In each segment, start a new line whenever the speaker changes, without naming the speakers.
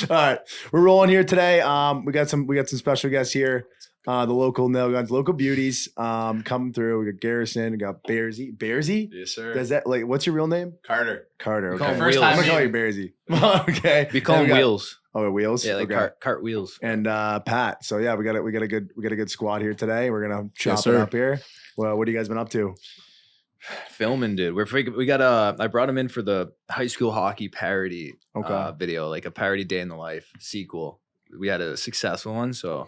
right, we're rolling here today. We got some special guests here. The local nail guns, local beauties, coming through. We got Garrison, we got Bearsy.
Yes, sir.
Does that what's your real name?
Carter.
Okay.
call him
I'm gonna call you
Wheels.
Bearsy. Okay.
We call him Wheels.
Oh, Wheels.
Yeah, like
okay.
cart wheels.
And Pat. So yeah, we got a good squad here today. We're gonna chop it
sir.
up here. Well, what have you guys been up to?
Filming, dude. We got I brought him in for the high school hockey parody video, like a parody day in the life sequel. We had a successful one, so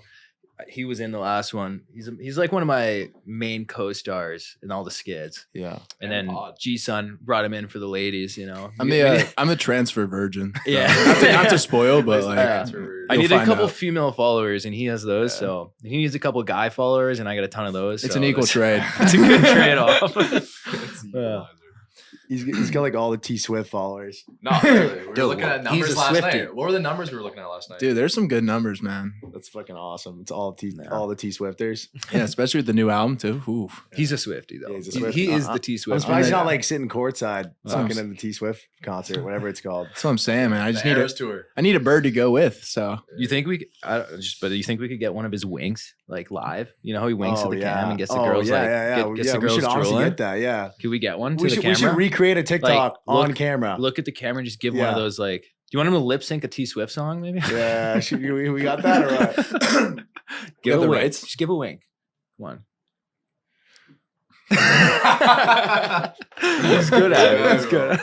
he was in the last one. He's like one of my main co-stars in all the skits.
Yeah.
And then G-Sun brought him in for the ladies, you know.
I'm the transfer virgin.
Yeah.
not to spoil, but like
I need a couple
out.
female followers, and he has those. Yeah. So he needs a couple guy followers, and I got a ton of those.
It's an equal trade.
It's a good trade off.
He's got like all the T Swift followers.
No, really. We were
Dude,
looking at
he's
numbers
a
last
Swiftie.
night. What were the numbers we were looking at last night?
Dude, there's some good numbers, man.
That's fucking awesome. It's all the T Swifters.
Yeah, especially with the new album too. Ooh.
He's a Swiftie though.
Yeah, he's a
He
Swiftie.
is the T
I'm
Swift.
surprised he's not like sitting courtside
Wow.
talking in the T Swift concert, whatever it's called.
That's what I'm saying, man. I just
The
need
Eras tour.
I need a bird to go with. So
You think we? But do you think we could get one of his winks like live? You know how he winks at the cam and gets the girls gets the
we
girls
should honestly
drooling?
get that. Yeah.
Could we get one to
We
the
should,
camera?
we should recreate a TikTok
Like,
on camera.
Look at the camera and just give one of
Yeah.
those like. Do you want him to lip sync a T Swift song maybe?
Yeah, we got that or what?
Give a
the
wink.
rights?
Just give a wink. Come on.
He's good at it. That's good.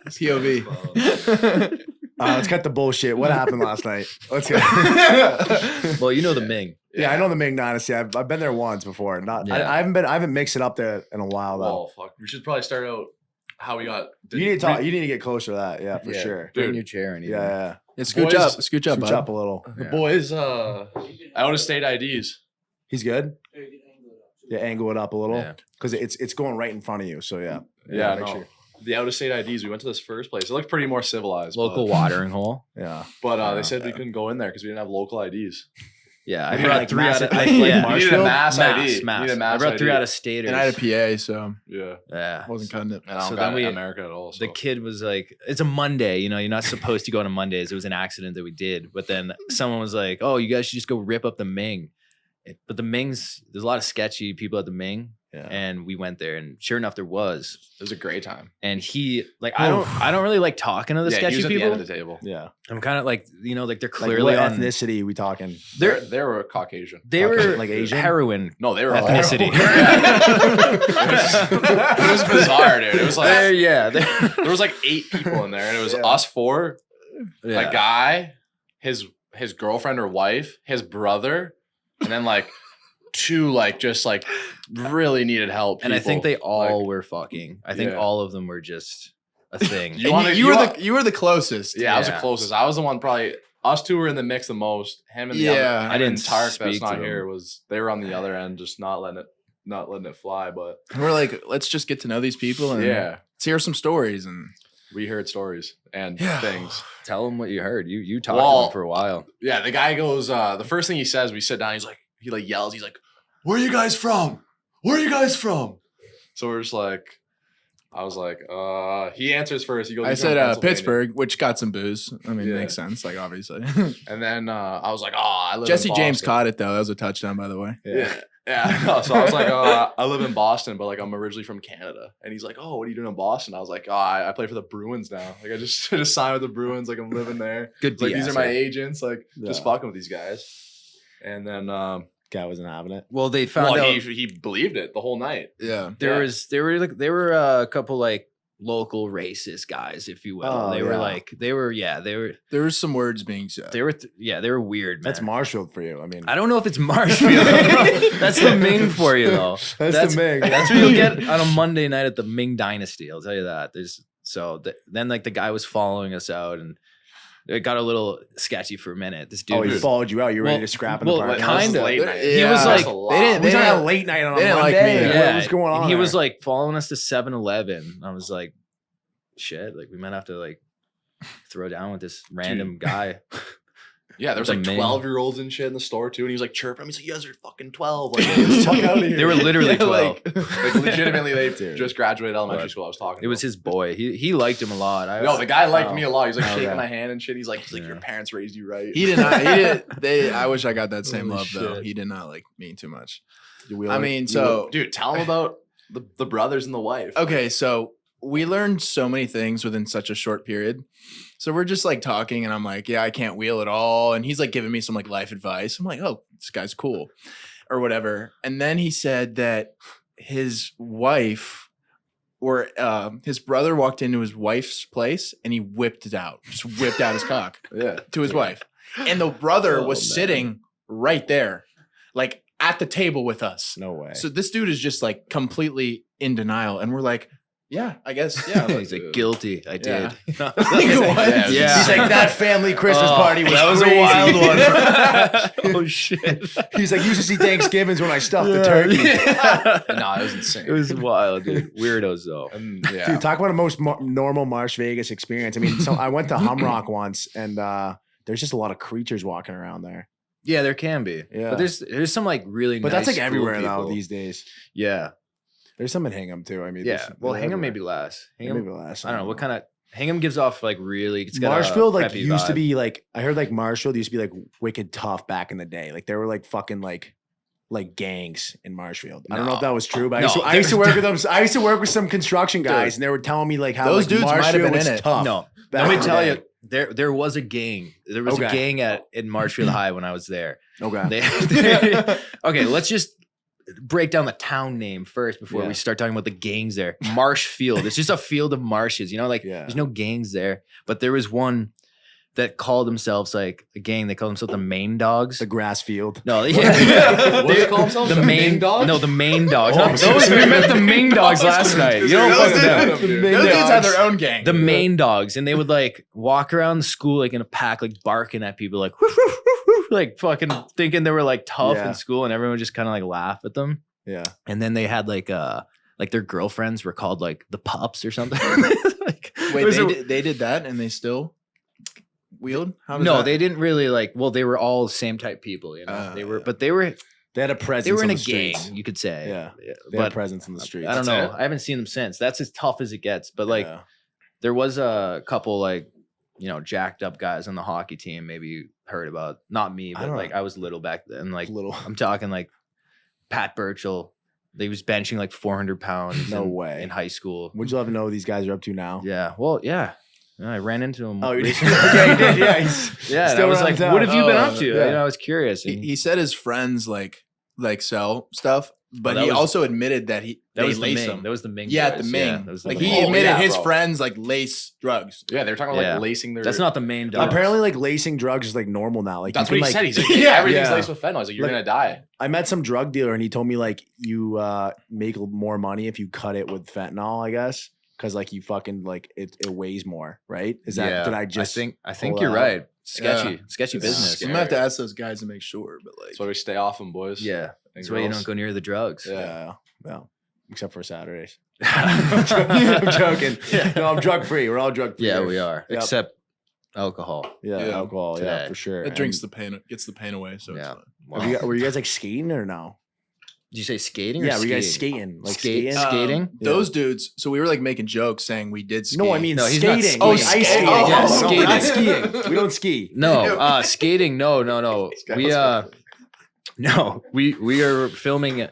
POV.
Let's cut the bullshit. What happened last night? Let's go.
Well, you know the Ming.
Yeah, I know the Ming Dynasty. I've been there once before. I haven't mixed it up there in a while though.
Oh fuck! We should probably start out how we got.
You need to talk. You need to get closer to that. Yeah, for sure.
Bring
Dude.
your chair and
Yeah.
Scooch
Boys,
up. Scooch up,
Switch
bud.
up a little.
The boys, out of state IDs.
He's good. Yeah, angle it up a little
Yeah.
because it's going right in front of you. So yeah.
Yeah,
make
no.
sure.
The out of state IDs. We went to this first place. It looked pretty more civilized.
Local watering hole.
Yeah.
But they said we couldn't go in there because we didn't have local IDs.
Yeah, I
Yeah,
brought
like
3 out of
massive- like
You needed a
Marshfield?
mass ID. You
Mass.
needed a
I
mass
brought 3
ID.
out of staters.
And I had a PA, so
Yeah.
Yeah.
I wasn't cutting it.
And I don't
So
got
then
America at all. So.
The kid was like, it's a Monday, you know, you're not supposed to go on a Mondays. It was an accident that we did. But then someone was like, oh, you guys should just go rip up the Ming. But the Ming's, there's a lot of sketchy people at the Ming.
Yeah.
And we went there, and sure enough, there was.
It was a great time.
And he, like, I don't really like talking to the
He
sketchy
was at
people.
the end of the table.
Yeah.
I'm kind of like, you know, like they're
Like
clearly
what
on
ethnicity we talking?
They were Caucasian.
They were
Like Asian?
heroin.
No, they were
Ethnicity.
It was bizarre, dude. It was like
There
there was like 8 people in there, and it was
Yeah.
us 4,
yeah.
a guy, his girlfriend or wife, his brother, and then like 2 like just like really needed help.
And I think they
people.
all
Like,
were fucking. I think
Yeah.
all of them were just a thing.
You wanna-
you were the closest.
yeah, I was the
Yeah.
closest. I was the one probably. Us 2 were in the mix the most. Him and the
Yeah.
other.
I didn't
Tark that's
speak
not
to
here
them.
they were on the other end, just not letting it fly. But
And we're like, let's just get to know these people and
yeah,
let's hear some stories. And
we heard stories and
Yeah.
things.
Tell them what you heard. You talked to
Well,
them for a while.
Yeah, the guy goes. The first thing he says, we sit down. He yells. He's like, "Where are you guys from? Where are you guys from?" So we're just like, I was like, he answers first. He goes,
I
"He's from
said
Pennsylvania."
Pittsburgh, which got some booze. I mean,
Yeah.
makes sense, like obviously.
And then I was like, I live
Jesse
in
James
Boston."
caught it though. That was a touchdown, by the way.
Yeah. So I was like, I live in Boston, but like I'm originally from Canada. And he's like, oh, what are you doing in Boston? I was like, I play for the Bruins now. Like I just signed with the Bruins. Like I'm living there.
Good
Like these
BS,
are my
right?
agents. Like just
Yeah.
fucking with these guys. And then
Guy wasn't having it.
Well, they found out
he believed it the whole night.
Yeah.
there
Yeah.
were a couple like local racist guys, if you will.
Oh,
they
yeah.
were
There was some words being said.
they were weird.
That's
man.
Marshfield for you. I mean,
I don't know if it's Marshfield. That's the Ming for you though.
that's the Ming.
That's what you'll get on a Monday night at the Ming Dynasty. I'll tell you that. Then like the guy was following us out, and it got a little sketchy for a minute. This dude
Oh, he
was
followed you out. You were ready to scrap in the park.
kind of.
late night.
He was
Yeah.
like,
They didn't.
They had a late night on a
they didn't like
Monday.
me.
What was going on?
and he was
there?
like following us to 7-Eleven. I was like, shit, like we might have to like throw down with this random guy.
Yeah, there was
The
like
main-
12-year-olds and shit in the store too, and he was like chirping. He's like, "You guys are fucking 12. Like, get the fuck out of here."
They were literally 12.
like legitimately, they
Dude.
just graduated elementary
But
school. I was talking.
It was his boy. He liked him a lot.
No, the guy liked
Oh.
me a lot. He was like
Oh,
shaking
yeah.
my hand and shit. He's like,
Yeah.
your parents raised you right.
He did not. He did. I wish I got that same
Holy
love though.
shit.
He did not like me too much.
You wheel
I
it?
mean,
You
so
Dude, tell him about the brothers and the wife.
okay, so we learned so many things within such a short period. So we're just like talking, and I'm like, yeah, I can't wheel at all. And he's like giving me some like life advice. I'm like, oh, this guy's cool, or whatever. And then he said that his wife or his brother walked into his wife's place and he whipped it out, just whipped out his cock
Yeah.
to his wife. And the brother
Oh,
was
man.
sitting right there, like at the table with us.
No way.
So this dude is just like completely in denial. And we're like, yeah, I guess. Yeah.
He's like guilty. I did.
What?
Yeah.
He's like, that family Christmas
Oh,
party was
that was
crazy.
a wild one. Oh shit.
He's like, used to see Thanksgivings when I stuffed the turkey.
No, it was insane.
It was wild, dude. Weirdos though.
Yeah.
Dude, talk about a most normal Marsh Vegas experience. I mean, so I went to Humrock once, and there's just a lot of creatures walking around there.
Yeah, there can be.
Yeah.
But there's some like really
But
nice
that's like
cool
everywhere though
people.
these days.
Yeah.
There's some in Hingham too. I mean,
Yeah.
there's-
Well,
they're
Hingham
everywhere.
maybe last.
Maybe
Hingham,
last.
I don't know what kind of Hingham gives off like really. It's got
Marshfield
a
like
preppy
used to
vibe.
be like, I heard like Marshfield used to be like wicked tough back in the day. Like there were like fucking like gangs in Marshfield. I don't know if
No.
that was true, but
No,
I used to work with them. I used to work with some construction guys,
Dude.
and they were telling me like how
Those
like,
dudes might have
Marshfield
been
was
in it.
tough.
No,
back
let me
in the
tell
day.
you, there was a gang. There was a
Okay.
gang in Marshfield High when I was there.
Okay.
Okay, let's just break down the town name first before
Yeah.
we start talking about the gangs there. Marshfield. It's just a field of marshes. You know, like
Yeah.
there's no gangs there, but there was one that called themselves like a gang. They called themselves the Main Dogs.
The grass field.
No,
What do they call themselves?
The
The
main
Main Dogs?
No, the Main Dogs.
Oh,
Not those. We met the Main Dogs
I was
last night. You
confused.
don't
Those
fuck with them.
dudes-
The
Those dudes had
dogs.
their own gang.
The Main Dogs, and they would like walk around the school like in a pack, like barking at people, like woof, woof, woof, woof, like fucking thinking they were like tough
Yeah.
in school, and everyone would just kind of like laugh at them.
Yeah.
And then they had like their girlfriends were called like the pups or something. Like, it
Wait,
was a-
they did that and they still wheeled? How does
no,
that-
they didn't really like. Well, they were all same type people, you know. They were,
yeah.
but they were
They had a presence.
in
on
a
the
gang,
streets.
you could say.
Yeah. They had a
But
presence in the streets.
I don't
That's
know.
it?
I haven't seen them since. That's as tough as it gets. But like,
Yeah.
there was a couple like, you know, jacked up guys on the hockey team. Maybe you heard about. Not me,
I
but
don't
like
know.
I was little back then. Like
little.
I'm talking like Pat Burchell. They was benching like 400 pounds.
No
in,
way.
in high school.
Would you love to know what these guys are up to now?
Yeah. Well, yeah. I ran into him.
Oh, you did?
recently.
Yeah, you did. Yeah. He's
Yeah, and I
still
was
around
like,
town.
"What have you been up
Oh,
to?"
yeah.
You know, I was curious.
He,
and
he said his friends like sell stuff, but
that
he
was-
also admitted that
that
they
was the
lace
Ming.
them.
That was the Ming.
Yeah,
boys.
the Ming.
that was the
Like
Ming.
he
Oh,
admitted
yeah,
his
bro.
friends like lace drugs.
Yeah, they were talking about
Yeah.
like lacing their.
That's not the main dog.
Apparently, like lacing drugs is like normal now. Like
That's
you
what
can,
he
like,
said. He's like,
Yeah.
everything's
Yeah.
laced with fentanyl. He's like, you're
Like-
gonna die.
I met some drug dealer and he told me like you make more money if you cut it with fentanyl, I guess. Cause like you fucking like it weighs more, right? Is that
Yeah,
did I just
I think
pull
you're
out?
right. Sketchy,
Yeah.
sketchy
It's
business.
scary. I'm gonna have to ask those guys to make sure, but like
That's why we stay off them, boys.
Yeah,
And
that's why you
girls.
don't go near the drugs.
Yeah.
Well, except for Saturdays.
I'm
I'm joking.
Yeah.
No, I'm drug free. We're all drug free.
Yeah, we are,
Yep.
except alcohol.
Yeah,
Yeah.
alcohol. Yeah,
Today.
for sure.
it drinks
And
the pain, gets the pain away. So
Yeah.
it's fine.
Wow.
were you guys like skating or no?
Did you say skating? Or
Yeah, were you guys
skating?
skating? Like
Skate-
skating?
skating?
Those dudes. So we were like making jokes saying we did ski.
No, I mean
No, he's not
skating.
skating.
Like ice skating.
Oh,
Yeah,
skating.
not skiing. We don't ski.
No, skating. No. We are filming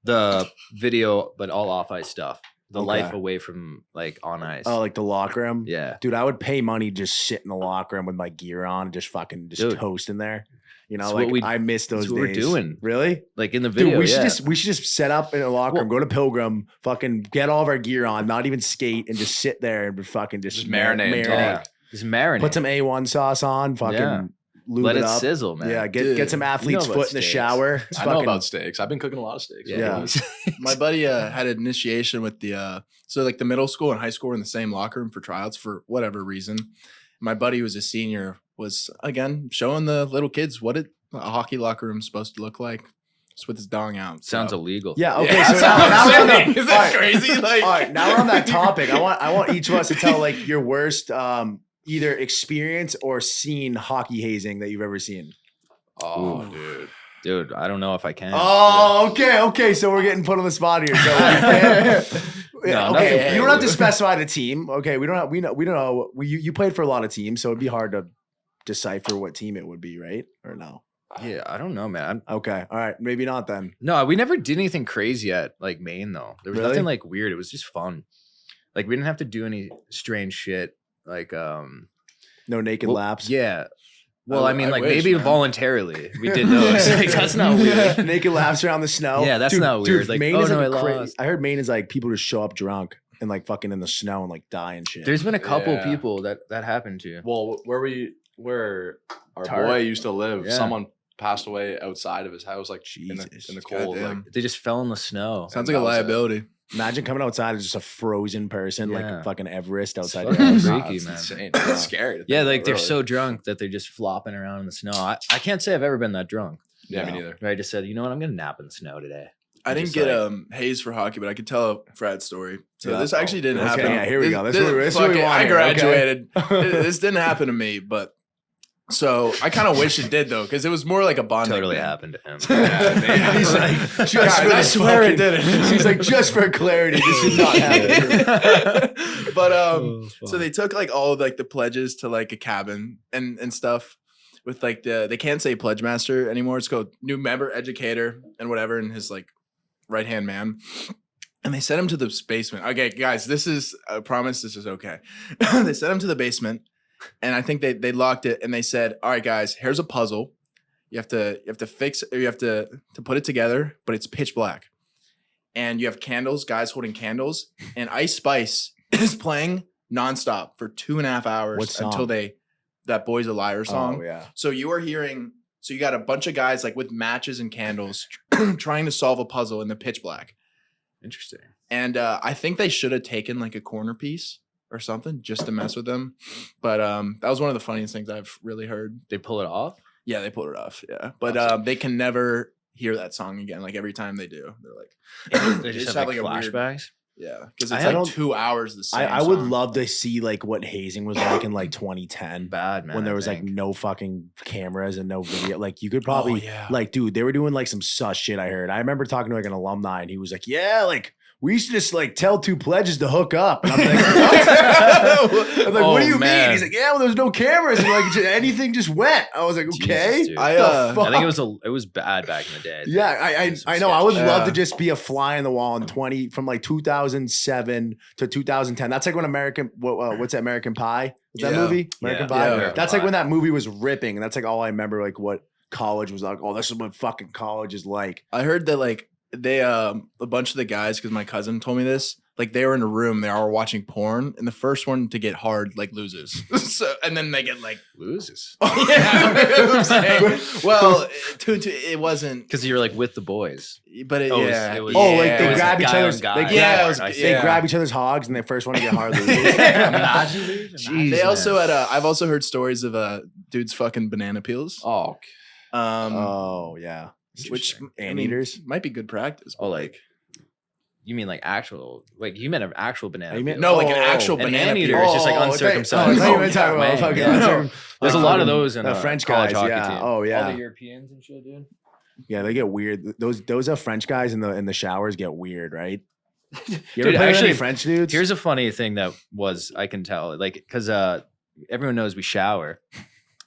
the video, but all off ice stuff. The
Okay.
life away from like on ice.
Oh, like the locker room.
yeah.
Dude, I would pay money to just sit in the locker room with my gear on, and just fucking
Dude.
toast in there. You know,
That's
like
what we-
I miss those
that's what we're
days.
doing.
Really?
Like in the video.
Dude, we
yeah.
should just set up in a locker room, go to Pilgrim, fucking get all of our gear on, not even skate, and just sit there and fucking just
marinate and
yeah. Just marinate.
Put some A1 sauce on, fucking
Yeah.
lube
Let
it
it
up.
sizzle, man.
Yeah, get
Dude,
some athlete's
about
foot in the
steaks.
shower. It's
I know
fucking-
about steaks. I've been cooking a lot of steaks.
Yeah.
My buddy had an initiation with the so like the middle school and high school were in the same locker room for tryouts for whatever reason. My buddy who was a senior was again showing the little kids what a hockey locker room is supposed to look like, just with his dong out.
Sounds
so.
illegal.
Yeah, okay.
Yeah,
so
that's
now,
what
now
I'm
we're on
saying.
the,
Is that crazy? Like,
all right, now we're on that topic. I want each of us to tell like your worst either experienced or seen hockey hazing that you've ever seen?
Oh,
Dude, I don't know if I can.
Oh, okay. So we're getting put on the spot here. So
No,
okay,
nothing
you don't have to
bad.
specify the team. Okay, we don't know. You played for a lot of teams, so it'd be hard to decipher what team it would be, right? Or no?
Yeah, I don't know, man.
Okay, all right, maybe not then.
No, we never did anything crazy at like Maine though. There was
Really?
nothing like weird. It was just fun. Like we didn't have to do any strange shit. Like
No naked
well,
laps.
Yeah. Well, I mean,
I
like
wish,
maybe
man.
voluntarily we did those. Like, that's not weird.
Naked laps around the snow.
Yeah, that's not weird. Like,
Maine
oh,
is
no,
like
I
crazy.
lost.
I heard Maine is like people just show up drunk and like fucking in the snow and like die and shit.
There's been a couple
Yeah.
people that happened to.
Well, where our
Tart.
boy used to live,
Yeah.
someone passed away outside of his house, like
Jesus.
in the cold.
Goddamn.
Like,
They just fell in the snow.
Sounds
And
like a
that was it.
liability.
Imagine coming outside as just a frozen person,
Yeah.
like fucking Everest outside your
fucking
house.
freaky,
nah, it's
man.
insane. It's scary. to
Yeah,
think
like
about,
they're
really.
so drunk that they're just flopping around in the snow. I can't say I've ever been that drunk.
Yeah,
No.
me neither.
Where I just said, you know what, I'm gonna nap in the snow today.
I didn't
Just
get
like-
hazed for hockey, but I could tell a Frad's story. So
Yeah.
this actually didn't
Okay,
happen.
yeah, here we go. That's what we
fuck it,
want
I
here, okay?
graduated. This didn't happen to me, but so I kind of wish it did though, because it was more like a bonding.
Totally
thing.
happened to him.
He's like, just
Guys,
for
I
the
swear it
fucking-
didn't.
He's like, just for clarity, this did not happen.
But
Oh,
so they took like all of like the pledges to like a cabin and stuff with like they can't say pledge master anymore. It's called new member educator and whatever, and his like right hand man. And they sent him to the basement. Okay, guys, this is I promise this is okay. They sent him to the basement, and I think they locked it. And they said, "All right, guys, here's a puzzle. You have to fix or you have to put it together, but it's pitch black. And you have candles, guys holding candles, and Ice Spice is playing nonstop for 2.5 hours
What song?
until that Boy's a Liar song.
Oh yeah.
So you are hearing, so you got a bunch of guys like with matches and candles trying to solve a puzzle in the pitch black.
Interesting.
And I think they should have taken like a corner piece or something just to mess with them. But that was one of the funniest things I've really heard.
They pull it off.
Yeah, they pulled it off. Yeah. But they can never hear that song again. Like every time they do, they're like,
They just have like flashbacks.
yeah. Because
I
it's like
don't-
2 hours the same.
I would
song.
love to see like what hazing was like in like 2010.
Bad man.
When there
I
was like
think.
no fucking cameras and no video. Like you could probably
yeah.
like, dude, they were doing like some sus shit I heard. I remember talking to like an alumni and he was like, yeah, like we used to just like tell two pledges to hook up. And I'm like, what? I'm like,
Oh,
what do you
man.
mean? He's like, yeah, well, there's no cameras and like anything just went. I was like, okay.
Jesus, dude.
I,
The
I think it
fuck?
was bad back in the day.
Yeah,
It was
I
some
know. I would
sketch
love
Yeah.
to just be a fly in the wall in 20 from like 2007 to 2010. That's like when what's that American Pie? Was that
Yeah.
movie? American
Yeah.
Pie.
Yeah.
American
That's like
Pie.
when that movie was ripping, and that's like all I remember. Like what college was like. Oh, this is what fucking college is like.
I heard that like they a bunch of the guys, because my cousin told me this, like they were in a room, they all were watching porn, and the first one to get hard like loses. So and then they get like
loses
oh yeah. I'm saying. Well, it wasn't,
because you're like with the boys.
but
Oh, it was-
yeah.
it was-
Oh, like
it
they
was
grab each
guy on
other's.
guy.
They
Yeah,
grab,
it was-
they
yeah.
grab each other's hogs, and they first one to get hard loses.
Imagine, dude.
Jeez,
They also
man.
had I've also heard stories of dudes fucking banana peels.
Oh,
Oh yeah,
Which
Interesting.
I mean,
anteaters.
might be good practice.
Oh,
but,
like you mean like actual? Like you meant an actual banana?
You mean-
peel.
no, like an
Oh,
actual
an
banana
anteater
peel.
is just like
Oh, I thought-
uncircumcised.
Oh, I thought you were
Oh,
talking
yeah,
about fucking.
man.
uncircum-
There's a lot of those in
the French
college
guys.
hockey
Yeah.
team.
Oh
All
yeah.
the Europeans and shit, dude.
Yeah, they get weird. Those French guys in the showers get weird, right? You ever
Dude,
play with
actually,
any French dudes?
Here's a funny thing that was I can tell, like, because everyone knows we shower.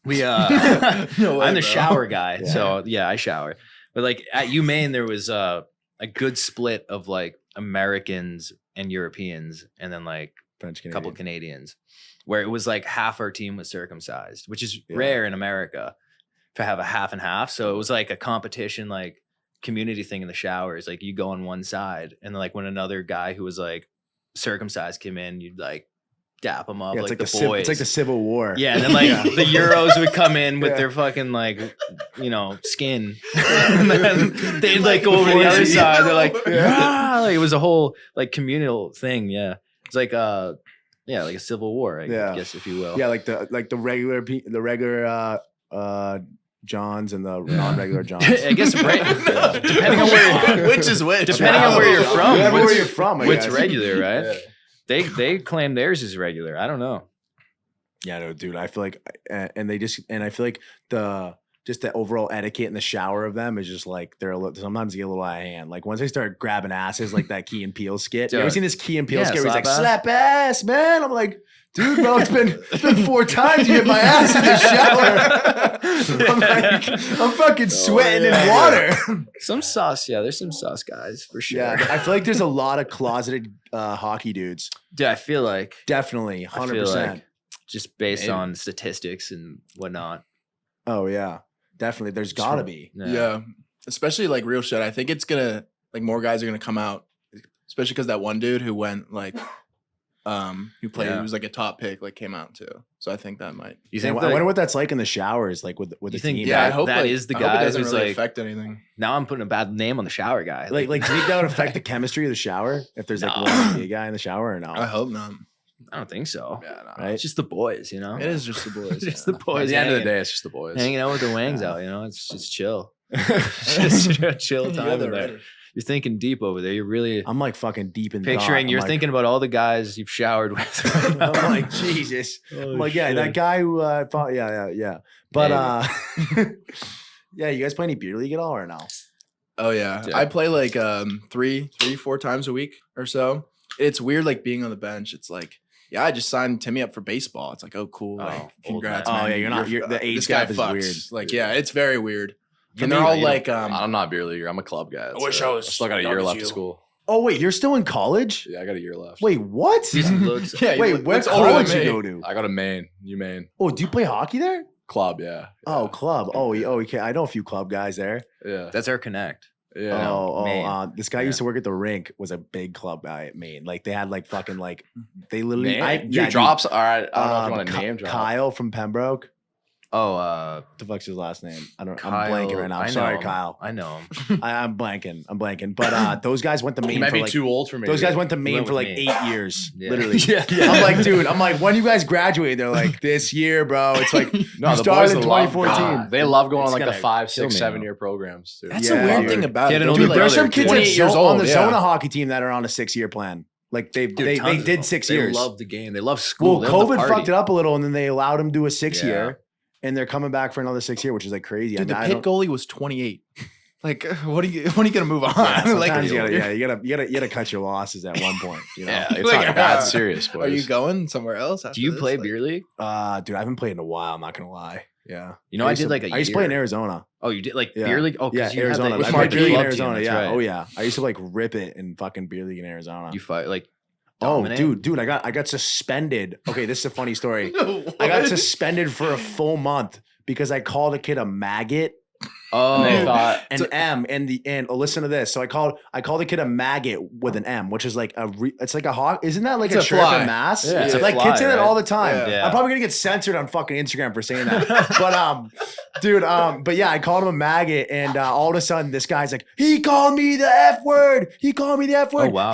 We
No way,
I'm the
bro.
shower guy,
Yeah.
so yeah, I shower. But like at UMaine, there was a good split of like Americans and Europeans, and then like
French
a couple
Canadian.
Canadians, where it was like half our team was circumcised, which is
Yeah.
rare in America to have a half and half. So it was like a competition, like community thing in the showers. Like you go on one side, and then like when another guy who was like circumcised came in, you'd like dap him up
Yeah,
like
it's
the
like
boys.
it's like the Civil War.
Yeah, and then like
Yeah.
the Euros would come in with
Yeah.
their fucking like, skin, and then they'd like go over to the other
Before-
side. They're like,
Yeah.
yeah, like it was a whole like communal thing. Yeah, it's like yeah, like a civil war, I
Yeah.
guess if you will.
Yeah, like the regular Johns and the non-regular Johns.
I guess depending on where
Which is which?
depending on where you're from,
Yeah, where
what's-
you're from, I
what's
guess.
regular, right? They claim theirs is regular. I don't know.
Yeah, no, dude. I feel like, and I feel like the overall etiquette in the shower of them is just like sometimes they get a little out of hand. Like once they start grabbing asses, like that Key and Peele skit. You ever seen this Key and Peele skit where he's like, slap ass, man? I'm like, dude, bro, it's been 4 times you hit my ass in the shower. I'm like, I'm fucking sweating in water.
Some sauce, yeah. There's some sauce guys for sure.
Yeah, I feel like there's a lot of closeted hockey dudes.
Dude, I feel like
Definitely, 100%.
like just based on statistics and whatnot.
Oh yeah, definitely. There's gotta be.
Yeah. Especially like real shit. I think it's gonna like more guys are gonna come out, especially because that one dude who went like who played who was like a top pick like came out too. So I think that might.
You think?
I wonder what that's like in the showers, like with the team.
Yeah, I hope
that
like,
is the
I hope
guy
it doesn't
who's
really
like
affect anything.
Now I'm putting a bad name on the shower guy.
Like, do you think that would affect the chemistry of the shower if there's like one gay guy in the shower or no?
I hope not.
I don't think so.
Yeah, no.
Right?
It's just the boys, you know.
It is just the boys.
Just the
At
boys.
the end of the day, it's just the boys.
hanging out with the wangs out. You know, it's just chill. Just chill time in there. You're thinking deep over there. You're really
I'm like fucking deep in
picturing.
thought.
You're
I'm
thinking about all the guys you've showered with.
I'm like Jesus.
Oh,
I'm like yeah,
shit.
that guy who fought. Yeah. But yeah, you guys play any beer league at all or no?
Oh yeah.
Yeah.
I play like 3-4 times a week or so. It's weird like being on the bench. It's like, yeah, I just signed Timmy up for baseball. It's like, oh cool.
Oh,
Like
old
congrats,
man.
man.
Oh, yeah, you're the age
this guy
gap is
fucks.
weird.
Like, yeah, it's very weird.
For
And they're
me,
all
you know,
like
I'm not a beer leaguer. I'm a club guy.
I wish I was
still got a
young
year
as
left
you.
of school.
Oh wait, you're still in college?
Yeah, I got a year left.
Wait, what?
He looks.
Yeah,
Wait, what
looks older than
college you
me.
go to?
I got a Maine. Maine.
Oh, do you play hockey there?
Club, yeah.
Oh, club. Oh, okay. I know a few club guys there.
Yeah.
That's our connect.
Yeah.
Maine.
This guy used to work at the rink. Was a big club guy at Maine. Like they had like fucking like they literally.
Your drops. All right. I don't know if you want to name drop.
Kyle from Pembroke.
Oh,
What the fuck's his last name? I'm
Kyle,
blanking right now. I'm
I
sorry,
know him.
Kyle.
I know him.
I'm blanking. But those guys went to Maine.
He might
for
be
like,
too old for me.
Those guys went to Maine
went
for
with
like
me.
8 years.
Yeah.
Literally.
Yeah.
I'm like, dude. I'm like, when you guys graduate? They're like, this year, bro. It's like
No,
you
the
started
boys
in
love-
2014.
They love going
It's
on like the
gonna
5,
kill
6,
me
7
now.
year programs, dude.
That's
Yeah,
the weird
dude.
thing about
Get
it.
an
They'll
older
be
Dude,
like
there's some
28
kids
years
on
old,
the
yeah.
Zona hockey team that are on a 6-year plan. Like they
Dude,
they did 6
they
years.
love the game. They love school.
Well,
They love the
COVID
party.
fucked it up a little, and then they allowed them to do a 6-year,
Yeah.
and they're coming back for another 6-year, which is like crazy.
Dude,
I
the
mean,
pit goalie was 28. Like, when are you gonna move on?
Yeah,
like,
sometimes you gotta cut your losses at one point. You know?
Yeah, it's
Like,
not that serious, boys.
are you going somewhere else?
Do you play
Like,
beer league?
Dude, I haven't played in a while. I'm not gonna lie. Yeah,
You know, I
used
did
to-
like a year.
I used to play in Arizona.
Oh, you did like
Yeah.
beer league? Oh,
Yeah,
because you
Arizona.
had
with
I
that
played beer league in
club
Arizona.
team,
Yeah.
that's right.
Oh yeah. I used to like rip it in fucking beer league in Arizona.
You fight like.
Oh,
dominate?
dude, I got suspended. Okay, this is a funny story. I got
what?
suspended for a full month because I called a kid a maggot.
Oh,
And they thought,
An M and listen to this. So I called a kid a maggot with an M, which is like it's like a hawk. Isn't that like
It's
a
a
chirp
fly.
in mass?
Yeah, it's a
like
fly,
kids say that
right?
all the time.
Yeah.
I'm probably gonna get censored on fucking Instagram for saying that. But yeah, I called him a maggot, and all of a sudden this guy's like, he called me the F word. He called me the F word.
Oh, wow.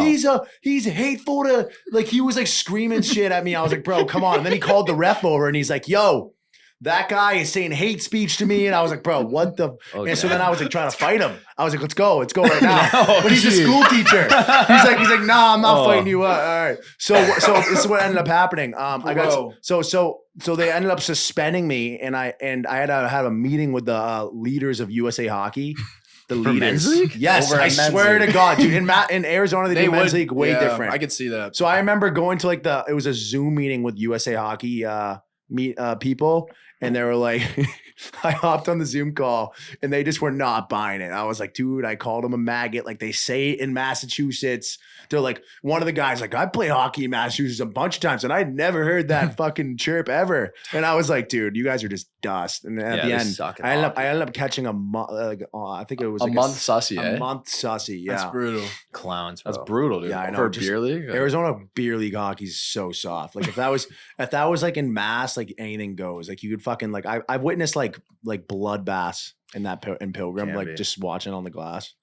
He's hateful to like. He was like screaming shit at me. I was like, bro, come on. And then he called the ref over, and he's like, yo. That guy is saying hate speech to me, and I was like, "Bro, what the?"
Oh,
and so
yeah.
then I was like trying to fight him. I was like, "Let's go right now."
No,
but he's a
dude.
school teacher. He's like, "Nah, I'm not
Oh.
fighting you." All right. So this is what ended up happening. I got
Bro.
so they ended up suspending me, and I had to have a meeting with the leaders of USA Hockey. The
For
leaders.
men's league?
Yes,
Over
I
at men's
swear
league.
to God, dude. In Arizona, they do men's league way
yeah,
different.
I could see that.
So I remember going to like it was a Zoom meeting with USA Hockey people, and they were like, I hopped on the Zoom call, and they just were not buying it. I was like, dude, I called them a maggot, like they say it in Massachusetts. They're like, one of the guys like, I play hockey in Massachusetts a bunch of times, and I'd never heard that fucking chirp ever. And I was like, dude, you guys are just dust. And at
Yeah,
the
they
end,
suck at
I ended
hockey.
up catching I think it was
a
like
month sussy,
a
eh?
month sussy. Yeah.
That's brutal.
Clowns.
That's
bro.
brutal, dude.
Yeah, I know.
For a
Just
beer league?
Arizona beer league hockey is so soft. Like if that was like in Mass, like anything goes. Like you could fucking like I've witnessed like bloodbaths in in Pilgrim,
Can
like
be.
just watching on the glass.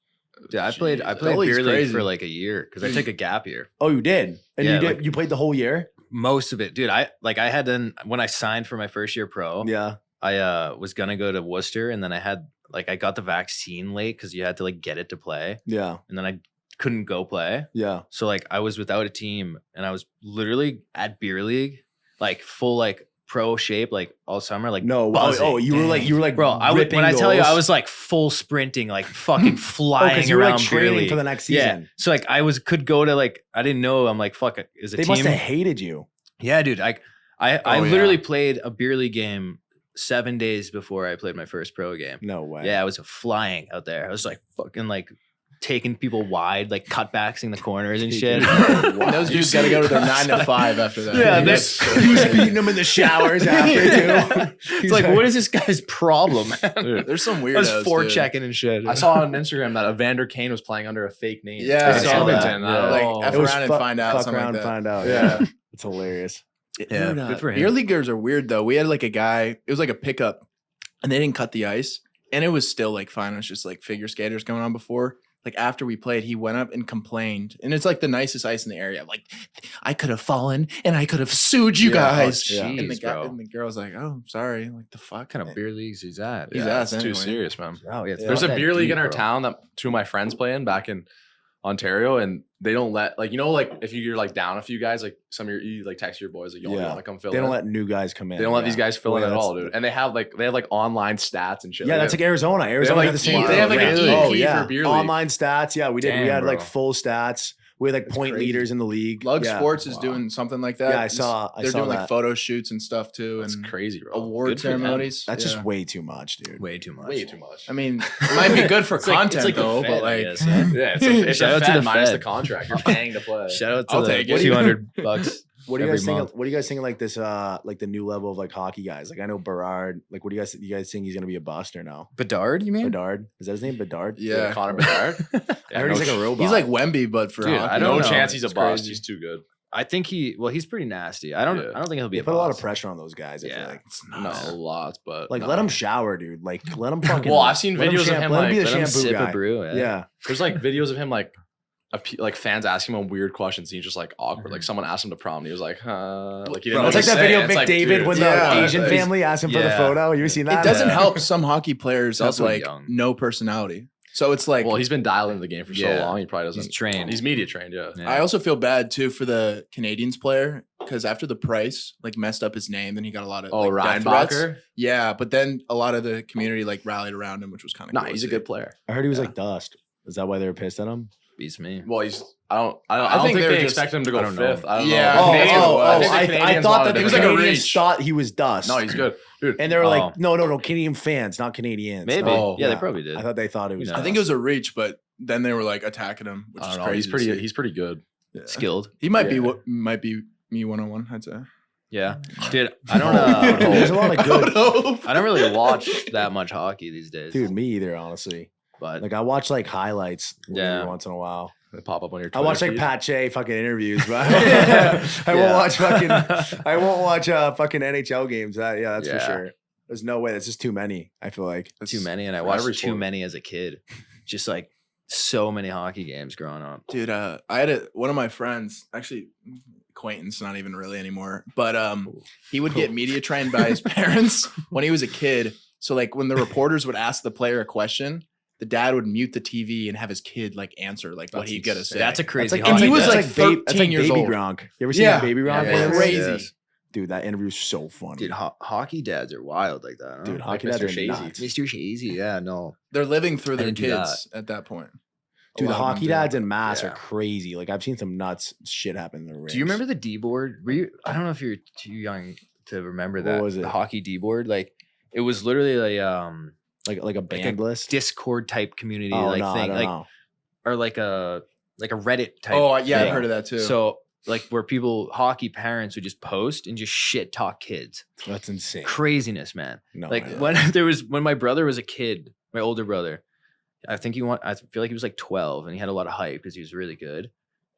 Yeah, I played
That league's
beer league
crazy.
for like a year because I took a gap year.
Oh, you did, and
Yeah,
you did.
like-
You played the whole year.
Most of it, dude. I had done when I signed for my first year pro.
Yeah.
I was gonna go to Worcester, and then I got the vaccine late because you had to like get it to play,
Yeah.
and then I couldn't go play.
Yeah.
So like I was without a team, and I was literally at beer league, like full like pro shape like all summer, like
No,
buzzing.
you were like,
Bro, when I tell you, I was like full sprinting, like fucking flying
you were
around
like training
beer
for the
league.
next season.
Yeah. So like could go to like, I didn't know. I'm like, fuck, is a
They
team?
must have hated you.
Yeah, dude. I
Oh,
literally
yeah.
played a beer league game 7 days before I played my first pro game.
No way.
Yeah, I was flying out there. I was like fucking like taking people wide, like cutbacks the corners and shit.
And those dudes got to go to their 9 to 5 after that.
Yeah,
He was beating them in the showers after too.
It's like, what is this guy's problem?
Dude,
There's some
I
weirdos.
was forechecking and shit.
I saw on Instagram that Evander Kane was playing under a fake name.
Yeah, I
in
saw that.
Edmonton.
Yeah.
Like,
Oh.
F
It was
around and
fuck-
find out.
Fuck
Something
around
like
and
that.
find out.
Yeah.
Yeah, it's hilarious.
Yeah,
Dude,
good for him.
Beer leaguers are weird though. We had like a guy. It was like a pickup, and they didn't cut the ice, and it was still like fine. It was just like figure skaters going on before. Like after we played, he went up and complained, and it's like the nicest ice in the area. Like I could have fallen, and I could have sued you guys.
oh,
and the
jeez,
guy
bro.
and the girl was like, "Oh, sorry." Like the fuck
What kind of beer leagues is that?
He's
Yeah,
ass
it's too
anyway.
serious, man.
Oh, yeah. it's
There's
not
a
that
beer league
deep,
in our
bro.
town that two of my friends play in back in Ontario, and they don't let like like if you're like down a few guys, like some of you like text your boys like you
Yeah.
want to come fill
They don't
in.
let new guys come in.
They don't let these guys fill in
Yeah,
at all,
that's-
dude. And they have like online stats and shit.
Yeah, that's like Arizona. Arizona
like
had the same
E-
thing.
they have like an
yeah.
EP for beer league.
Online stats. Yeah, we did. We
Damn,
had like
bro.
full stats. We had like
That's
point
crazy.
leaders in the league.
Lug
Yeah.
Sports is
Wow.
doing something like that.
Yeah, I saw
They're doing like
that.
photo shoots and stuff too,
That's
and
crazy, bro.
award
Good for them.
ceremonies.
That's
Yeah.
just way too much, dude.
Way too much.
Way too much.
I mean, it might be good for
It's like-
content
it's like the
though,
Fed,
but
I
like,
guess, huh?
Yeah, it's
Shout
a
out to
Fed
the
minus the
Fed.
contract. You're paying to play.
Shout out to
I'll
the
take it.
$200.
What do you
every
guys think?
month.
What do you guys think of like this? Like the new level of like hockey guys. Like I know Berard. Like what do you guys think he's gonna be a bust or no?
Bedard, you mean?
Bedard is that his name? Bedard.
yeah,
Connor Bedard.
I heard he's like a robot.
he's like Wemby, but for
Dude,
hockey.
I don't
No
know.
chance he's a
It's
bust.
crazy.
He's too good.
I think he's pretty nasty. I
Yeah.
don't think he'll be
They
a
put a lot of
boss.
pressure on those guys. I feel
Yeah.
like.
Not a lot, but
Like
no.
let him shower, dude. Like let him fucking.
Well, I've seen
let
videos of him,
Let him be
like,
the
Let him
shampoo
sip
guy.
a brew.
Yeah.
There's like videos of him like fans asking him weird questions and he's just like awkward. Like someone asked him to prom and he was like, like he didn't
Bro,
know
it's
what
like
to
that
say.
video of
It's like,
McDavid
dude,
when the
yeah,
Asian
he's-
family asked him for the
yeah.
photo. You ever seen that?
It doesn't
Yeah.
help. Some hockey players
He's
have
also
like
young.
no personality, so it's like.
well, he's been dialed into the game for so
Yeah.
long. He probably doesn't.
He's trained.
He's media trained. Yeah.
Yeah.
I also feel bad too for the Canadians player because after the Price like messed up his name, then he got a lot of
Oh,
like,
Ryan
death threats.
Bacher.
Yeah, but then a lot of the community like rallied around him, which was kind of
Nah, he's a good player.
I heard he was
Yeah.
like dust. Is that why they were pissed at him?
Beats me.
Well, he's. I don't
think
think
they're
they
just-
expect him to go
I don't know.
fifth. I don't
Yeah.
know.
Oh,
The Canadians- I think the
I
Canadians
thought
wanted
that the
him
It was
to
like a
go-
Canadians
reach.
thought he was dust.
No, he's good, dude.
And they were
Oh.
like, no, Canadian fans, not Canadians.
Maybe.
Oh,
yeah,
yeah.
they probably did.
I thought they thought it was.
Who
I
knows?
think it was a reach, but then they were like attacking him, which
I
is
don't know.
crazy.
He's pretty good.
Yeah.
Skilled.
He might be
Yeah.
what might be me 101. I'd say.
Yeah. Dude, I don't
There's a lot of good.
I don't really watch that much hockey these days.
Dude, me either, honestly.
But
Like I watch like highlights
Yeah.
every once in a while.
They pop up on your.
I watch
Twitter
like
feed.
Pat Shea fucking interviews, but I won't watch fucking. I won't watch fucking NHL games. That's for
Yeah.
sure. There's no way. That's just too many. I feel like.
too many, and I
for
watched
every
too
sport.
many as a kid. Just like so many hockey games growing up.
Dude, I had one of my friends, actually acquaintance, not even really anymore, but he would get media trained by his parents when he was a kid. So like when the reporters would ask the player a question, the dad would mute the TV and have his kid like answer like what
That's
he's gonna
insane.
say.
That's a
That's
crazy.
like,
And
hockey
he was
dad.
like 13 years
Baby
old.
Gronk. You ever seen
Yeah.
that Baby Gronk
Yeah,
interview?
crazy.
yes.
Dude, that interview is so funny.
Dude, hockey dads are wild like that. Huh?
Dude, hockey
Mr.
dads are
Shazy.
nuts.
Mr. Shazy, yeah, no.
They're living through
I
their
didn't do
kids at that point. A
Dude, the
lot of them
hockey
do.
dads in mass are
Yeah.
crazy. Like I've seen some nuts shit happen in the ring.
Do you remember the D board? Were you? I don't know if you're too young to remember that.
What was it?
The hockey D board, like it was literally
like a band list?
Discord type community
Oh
like
no, I
thing,
don't
like
know.
or like a Reddit type.
Oh yeah, I've
thing.
heard of that too.
So like where hockey parents would just post and just shit talk kids.
That's insane.
Craziness, man.
No,
Like
idea.
when my brother was a kid, my older brother, I feel like he was like 12 and he had a lot of hype because he was really good.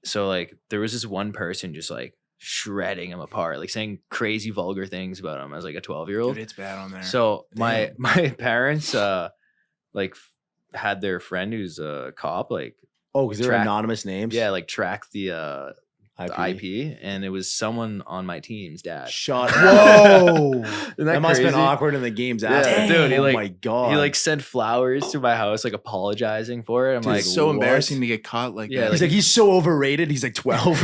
So like there was this one person just like shredding him apart, like saying crazy vulgar things about him as like a 12-year-old.
Dude, it's bad on there.
So my parents like had their friend who's a cop like
Oh, because they're
track-
anonymous names.
like track the
I
the IP, and it was someone on my team's dad.
Shut Whoa.
Isn't
That must have been
crazy?
awkward in the games
Yeah,
after.
dude, he
oh
like-
my God.
He like sent flowers to my house, like apologizing for it. I'm
Dude,
like,
it's so
what?
embarrassing to get caught like
Yeah,
that.
He's like, he's so overrated. He's like 12.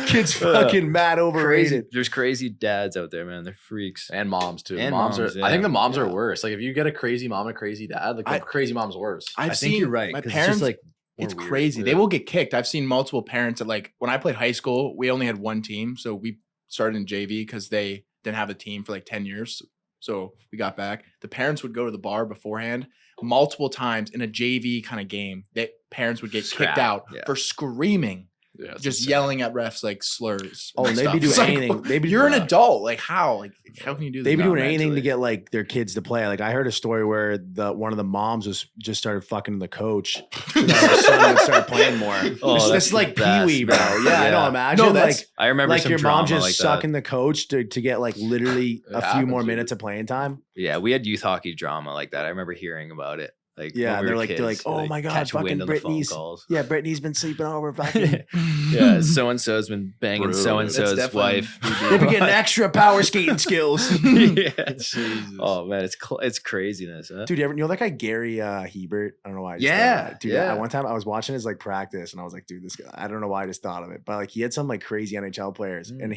Kid's fucking mad
crazy.
overrated.
There's crazy dads out there, man. They're freaks.
And moms too.
And
moms
moms,
are.
yeah.
I think the moms are
Yeah.
worse. Like if you get a crazy mom and crazy dad, like the crazy mom's worse.
I've
I
seen
think you're right.
My
'cause
parents,
it's just like more
it's
weird.
crazy. They
Yeah.
will get kicked. I've seen multiple parents that like when I played high school, we only had one team. So we started in JV because they didn't have a team for like 10 years. So we got back. The parents would go to the bar beforehand multiple times in a JV kind of game. That parents would get
Scrap,
kicked out
yeah.
for screaming,
Yeah, it's
just
insane.
yelling at refs like slurs.
Oh,
and
they'd be
stuff.
doing
It's like,
anything. They'd be
you're an
doing-
adult. Like how? Like how can you do this?
They'd be
Not
doing anything to
mentally.
get like their kids to play. Like I heard a story where one of the moms was just started fucking the coach so that her son would start playing more.
Oh,
this
that's
is like
the best,
Pee-wee, bro.
man.
Yeah, I
Yeah.
know. Imagine
No, that's-
like
I remember
like
some
your mom
drama
just
like
sucking
that.
the coach to get like literally
It
a few
happens,
more
dude.
minutes of playing time.
Yeah, we had youth hockey drama like that. I remember hearing about it. Like,
Yeah,
when we
they're
were
like- they're like,
kids,
"Oh my God,
catch
fucking
wind of the phone
Britney's-
calls."
Yeah, Brittany's been sleeping over fucking.
Yeah, so and so's been banging
Brutal.
so and
That's
so's
definitely-
wife.
They've been getting extra power skating skills.
Yeah.
Jesus.
Oh man, it's craziness, huh?
Dude, you ever know that guy Gary Hebert? I don't know why. I just
Yeah,
thought of that. Dude,
yeah.
One time I was watching his like practice, and I was like, dude, this guy. I don't know why I just thought of it, but like he had some like crazy NHL players, and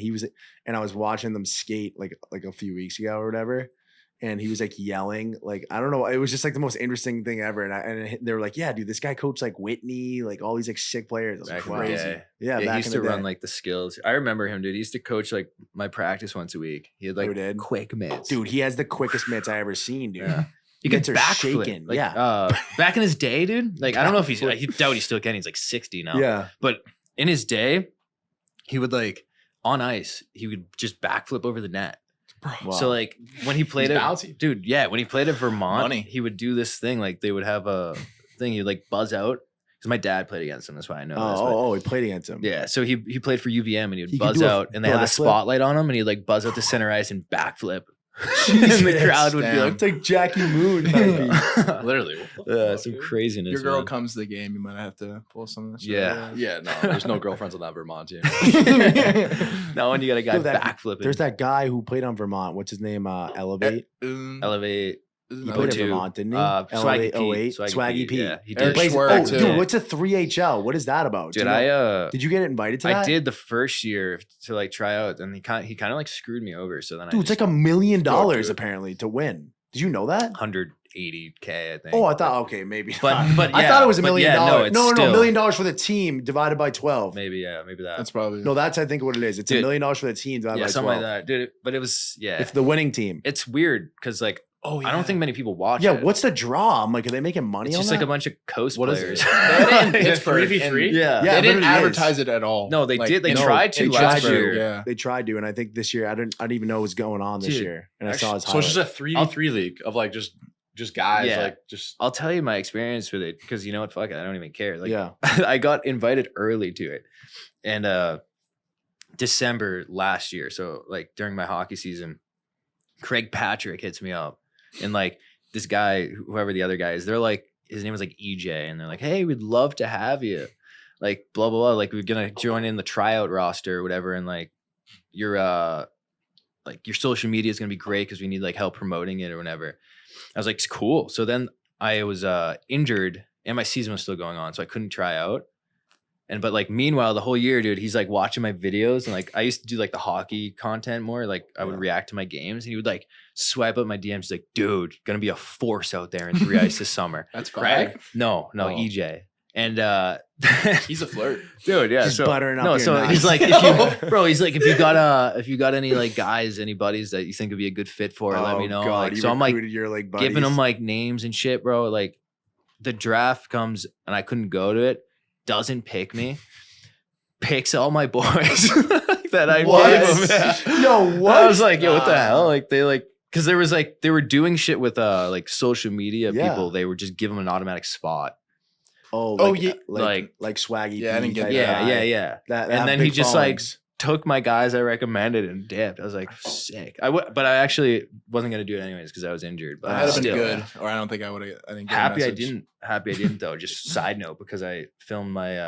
I was watching them skate like a few weeks ago or whatever, and he was like yelling, like I don't know, it was just like the most interesting thing ever, and they were like, yeah, dude, this guy coached like Whitney, like all these like sick players. I was
Back
like,
in the
wow.
day.
Yeah,
Yeah,
back
he used
in
to
the
run
day.
like the skills. I remember him, dude. He used to coach like my practice once a week. He had like
did?
quick mitts.
Dude, he has the quickest mitts I ever seen, dude.
Yeah. He could
Mitts are
backflip.
shaking,
Like,
yeah.
back in his day, dude. Like I don't know if he's. I doubt he still can. He's like 60 now.
Yeah.
But in his day, he would like on ice. He would just backflip over the net.
Wow.
So like when he played
He's
at
bouncy.
dude, yeah, when he played at Vermont,
Money.
he would do this thing. Like they would have a thing. He'd like buzz out because my dad played against him. That's why I know this. but-
Oh, he played against him.
yeah, so he played for UVM and he would
He could
buzz
do a
out, and they had the
backflip.
spotlight on him, and he'd like buzz out to center ice and backflip. And the
Jesus,
crowd would be
damn.
like,
It's like Jackie Moon. type.
Literally.
yeah, some craziness.
Your girl
man.
comes to the game, you might have to pull some of that shit.
Yeah.
Yeah, no, there's no girlfriends on that Vermont team.
Now when you got a guy
Yo, that-
backflipping,
There's that guy who played on Vermont. What's his name? Elevate.
elevate.
He
Isn't
played at
O2.
Vermont, didn't he?
Swaggy
Elevate
Pete,
08. Swaggy Pete.
Yeah, he
Eric
did.
Plays-
Schwartz,
oh,
too.
dude, what's a 3HL? What is that about? Do
Dude,
you know-
I
did you get invited to that?
I did the first year to like try out, and he kind of like screwed me over. So then
Dude,
I
it's like $1 million
Go to it.
apparently to win. Did you know that?
180K, I think.
Oh, I thought okay, maybe.
But-
not.
but
I
yeah,
thought it was $1
but
million.
yeah, no, it's
no,
still-
$1 million for the team divided by 12.
maybe that.
That's probably
No, that's I think what it is. It's $1
Dude.
million for the team divided
Yeah,
by
something
12.
like that, dude. But it was
It's the winning team.
It's weird because like
Oh,
I don't think many people watch
Yeah,
it.
what's the draw? I'm like, are they making money
It's
on
just
that?
like a bunch of coast
What is
players.
it?
in
Is it
Pittsburgh,
3v3?
and
Yeah.
Yeah,
they didn't
literally is.
advertise it at all.
No, they did. They
no,
tried to
they
last
tried to.
year.
Yeah.
They tried to, and I think this year I didn't even know what was going on this
Dude,
year. And I saw his
So it's
highlight.
just a 3v3 league of like just guys,
Yeah.
like just
I'll tell you my experience with it because you know what? Fuck it, I don't even care. Like,
yeah.
I got invited early to it, and December last year. So like during my hockey season, Craig Patrick hits me up, and like this guy, whoever the other guy is, they're like, his name was like EJ, and they're like, hey, we'd love to have you, like blah blah blah, like we're gonna join in the tryout roster or whatever, and like your social media is gonna be great because we need like help promoting it or whatever. I was like, it's cool. So then I was injured and my season was still going on, so I couldn't try out. But like meanwhile, the whole year, dude, he's like watching my videos, and like I used to do like the hockey content more. Like I would react to my games, and he would like swipe up my DMs. He's like, dude, gonna be a force out there in 3 ice this summer.
That's
Craig?
fine.
No,
Oh.
EJ. And
He's a flirt.
dude, yeah.
Just
so
buttering up
no,
your
so
nuts.
he's like, if you, bro, he's like, if you got any like guys, any buddies that you think would be a good fit for it, let me know. Like,
you
so I'm like
recruited your like buddies.
giving them like names and shit, bro. Like the draft comes and I couldn't go to it. Doesn't pick me. Picks all my boys that I
What?
gave him.
Yo, what?
I was like, yo, what the
Nah.
hell? Like they like, because there was like they were doing shit with like social media
Yeah.
people. They would just give them an automatic spot.
Oh,
Oh,
like,
yeah.
like Swaggy.
Yeah, I didn't
P
get
type
that.
Yeah,
guy.
yeah.
That
And
have
then he
big
just
followings.
Took my guys I recommended and dipped. I was like, sick. But I actually wasn't gonna do it anyways because I was injured. But
That would have been
still,
good, or I don't think I would have. I didn't get a
Happy I
message.
didn't. Happy I didn't though. Just side note because I filmed my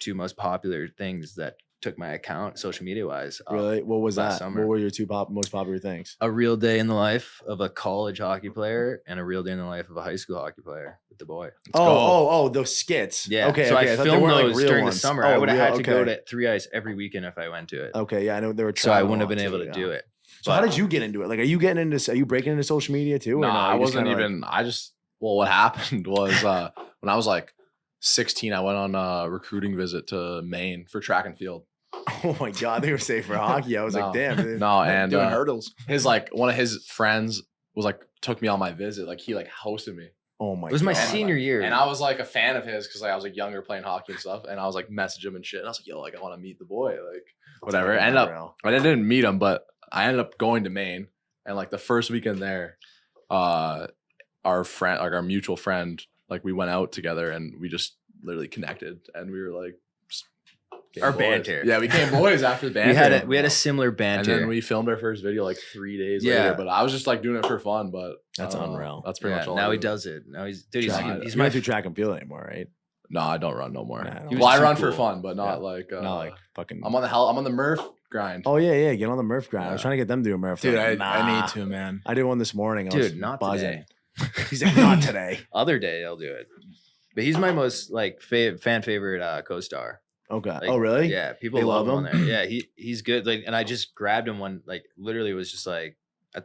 two most popular things that took my account social media wise.
Really? What was
last
that?
summer.
What were your two most popular things?
A real day in the life of a college hockey player and a real day in the life of a high school hockey player with the boy.
Those skits.
Yeah.
Okay.
So
okay.
I
thought they
filmed
weren't,
those
like, real
during
ones.
the summer.
Oh,
I would have had
real-
to go
okay.
to Three Ice every weekend if I went to it.
Okay. Yeah, I know they were.
So I wouldn't
traveling
have been
a lot
able
too,
to
yeah.
do it.
So how did you get into it? Like, are you breaking into social media too? Or
No,
no,
I
You just
wasn't
kinda,
even. I just. Well, what happened was when I was like 16, I went on a recruiting visit to Maine for track and field.
Oh my god, they were safe for hockey. I was like, damn. Dude.
No, and
doing hurdles.
one of his friends was like took me on my visit. Like he like hosted me.
Oh my.
It was my
God.
senior year.
And I was like a fan of his because like I was like younger playing hockey and stuff. And I was like message him and shit. And I was like, yo, like I want to meet the boy. Like whatever.
Fucking
End up
unreal.
I didn't meet him, but I ended up going to Maine. And like the first weekend there, our friend, like our mutual friend, like we went out together and we just literally connected and we were like just became
Our
boys.
banter.
Yeah, we became boys after the banter.
we had a similar
and
banter.
then we filmed our first video like 3 days
Yeah.
later. But I was just like doing it for fun. But
That's
I don't know.
unreal.
That's pretty
Yeah,
much all.
now
I
he
do.
does it. Now he's dude. He's,
Track.
he's
You
my
don't do track and field anymore, right?
No, I don't run no more.
Nah, I don't.
He was
Well, I
too
run for
cool.
fun, but not
Yeah.
like
Not like fucking.
I'm on the Murph grind.
Oh yeah. Get on the Murph grind. I was
Yeah.
trying to get them to do a Murph.
Dude,
They're
I
like,
need
"Nah."
to, man.
I did one this morning. I was
Dude, not
buzzing.
today.
He's like, not today.
Other day I'll do it. But he's my most like fan favorite co-star.
Okay.
Like,
Oh really?
Yeah, people
They
love
love
him on there. Yeah, he's good. Like, and I just grabbed him one. Like, literally was just like,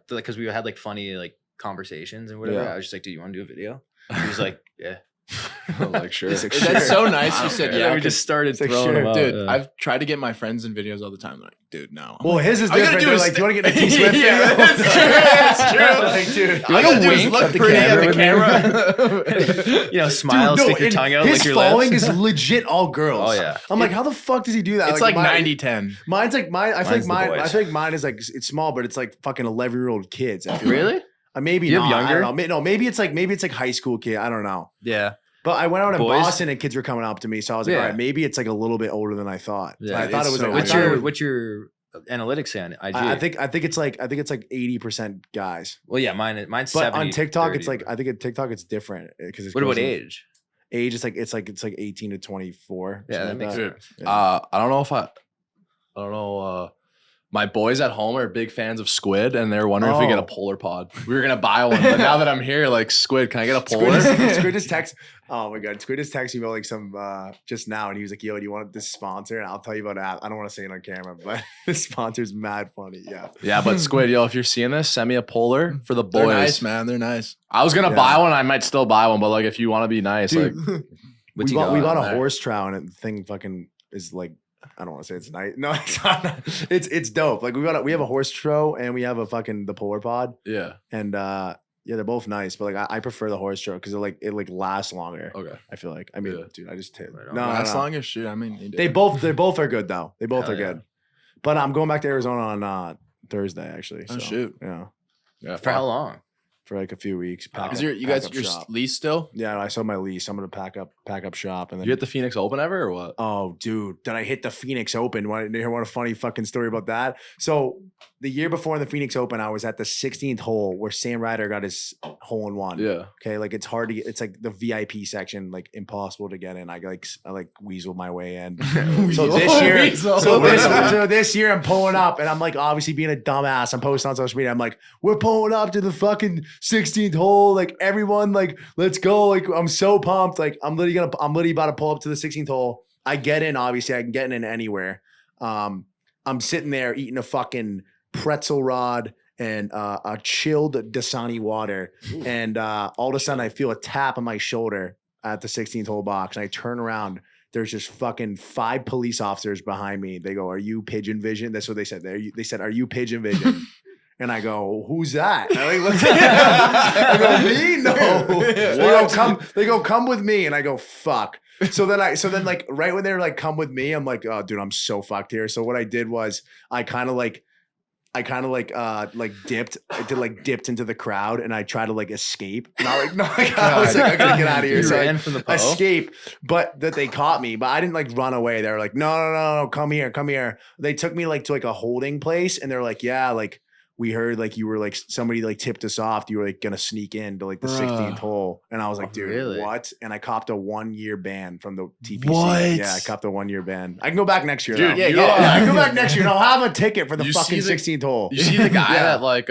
because we had like funny like conversations and whatever.
Yeah.
I was just like, "Do you want to do a video?" He was like, "Yeah."
I'm like sure.
He's like,
That's so nice.
I
You
don't
said
care.
yeah.
we just started
It's like,
throwing
sure.
him out.
Dude,
yeah.
I've tried to get my friends in videos all the time. They're like, dude, no.
Well, his is
All you gotta
different.
do
They're
is-
like, do you want to get in a T Swift
Yeah,
video?
that's true, that's true.
Like, dude,
All you gotta do is
wink
look
at the
pretty at the
camera
camera.
You know, smile,
Dude, no,
stick your
and
tongue out,
his
lick your
following
lips.
is legit all girls.
Oh yeah.
I'm like, how the fuck does he do that?
It's like
mine-
90-10.
Mine's like mine. I
Mine's
think
the boys.
I think mine is like it's small, but it's like fucking 11-year-old kids. I feel like.
Really?
Maybe
You have
not. I
younger?
don't know. No, maybe it's like high school kid. I don't know.
Yeah.
But I went out in
Boys?
Boston and kids were coming up to me, so I was like,
Yeah.
all right, maybe it's like a little bit older than I thought.
Yeah,
I thought
it's
it was.
so
Like,
What's
I thought it
your
was-
what's your analytics say on IG?
I think it's like 80% guys.
Well, yeah, mine's
But
70,
on TikTok,
30,
it's like I think at TikTok it's different because it's
What about
girls in-
age?
Age it's like 18 to 24.
Yeah, that
something
makes
like
sense.
Yeah.
I don't know if I don't know. My boys at home are big fans of squid, and they're wondering if we get a
Oh.
polar pod. We were gonna buy one, but now that I'm here, like squid, can I get a polar?
Squid just text. Oh my god, Squid just texted me about like some just now, and he was like, "Yo, do you want this sponsor?" And I'll tell you about it. I don't want to say it on camera, but this sponsor's mad funny. Yeah.
Yeah, but squid, yo, if you're seeing this, send me a polar for the boys.
They're nice, man. They're nice.
I was gonna
Yeah.
buy one. I might still buy one, but like if you want to be nice,
Dude,
like
What's
we
he
bought
got
a
on there?
horse trout, and the thing fucking is like. I don't want to say it's nice. No, it's not. It's dope. Like we have a horse tro and we have a fucking the polar pod,
yeah,
and yeah, they're both nice. But like I prefer the horse tro because it lasts longer.
okay.
I feel like. I mean,
Yeah.
dude, I just hit.
Right on.
No, no,
Last
no.
longest shoot. I mean, you
They
did.
both are good though. They both
Hell
are
yeah.
good. But I'm going back to Arizona on Thursday actually.
Oh,
so,
shoot.
Yeah,
Yeah,
For how long?
for like a few weeks. Pack
Is
up-
your you
pack
guys
up
your
shop.
lease still?
Yeah, I sold my lease. I'm gonna pack up shop and then.
You hit the Phoenix Open ever or what?
Oh, dude, did I hit the Phoenix Open? Want to hear what a funny fucking story about that? So the year before in the Phoenix Open, I was at the 16th hole where Sam Ryder got his hole in one.
Yeah,
Okay, like it's hard to get. It's like the VIP section, like impossible to get in. I like weasel my way in. So this year,
Weasel.
so this year, I'm pulling up, and I'm like obviously being a dumbass. I'm posting on social media. I'm like, we're pulling up to the fucking 16th hole. Like everyone, like let's go. Like I'm so pumped. Like I'm literally about to pull up to the 16th hole. I get in. Obviously, I can get in anywhere. I'm sitting there eating a fucking pretzel rod and a chilled Dasani water, and all of a sudden I feel a tap on my shoulder at the 16th hole box, and I turn around. There's just fucking 5 police officers behind me. They go, "Are you Pigeon Vizion?" That's what they said. They said, "Are you Pigeon Vizion?" And I go, "Who's that?" And I look I go, "Me? No." They go, "Come with me." And I go, "Fuck." So then like right when they're like, "Come with me," I'm like, "Oh, dude, I'm so fucked here." So what I did was I kind of dipped into the crowd and I tried to like escape. I was like, I gotta get out of here.
You
So I
ran from the Poe?
escape, but that they caught me, but I didn't like run away. They were like, no, come here. They took me like to like a holding place and they're like, yeah, like we heard like you were like somebody like tipped us off. You were like gonna sneak into like the 16th hole, and I was like, dude,
really?
what? And I copped a 1-year ban from the TPC.
What?
Yeah, I copped a 1-year ban. I can go back next year.
Dude,
though.
yeah.
I can go back next year and I'll have a ticket for the
You
fucking
see the-
16th hole.
You see the guy
Yeah.
that like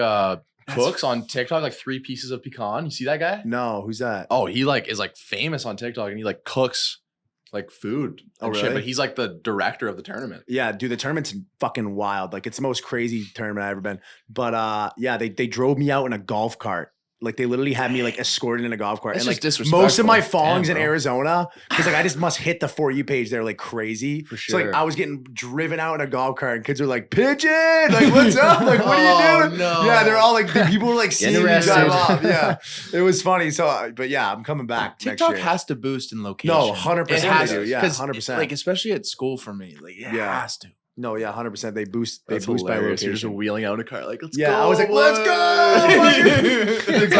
cooks on TikTok like 3 pieces of pecan? You see that guy?
No, who's that?
Oh, he like is like famous on TikTok and he like cooks like food
Oh,
and shit.
really?
But he's like the director of the tournament.
Yeah, dude, the tournament's fucking wild. Like it's the most crazy tournament I've ever been. But yeah, they drove me out in a golf cart. Like they literally had me like escorted in a golf cart.
That's
and
just
like
disrespectful.
most of my fallings
Damn,
in
bro.
Arizona, because like I just must hit the For You page there like crazy.
For
So like
sure.
I was getting driven out in a golf cart and kids are like, Pigeon, like what's up? Like what are you doing?
no.
Yeah, they're all like people were like seeing me
arrested.
drive off. Yeah. It was funny. So but yeah, I'm coming back.
TikTok
next year.
has to boost in location.
No, 100%
It has
they do.
to.
Yeah,
'Cause
100%.
Like especially at school for me, like it
Yeah.
has to.
No, yeah, 100%. They boost
That's
by
hilarious. You're just
location.
wheeling out a car like, let's
Yeah,
go.
I was like, let's go.
It's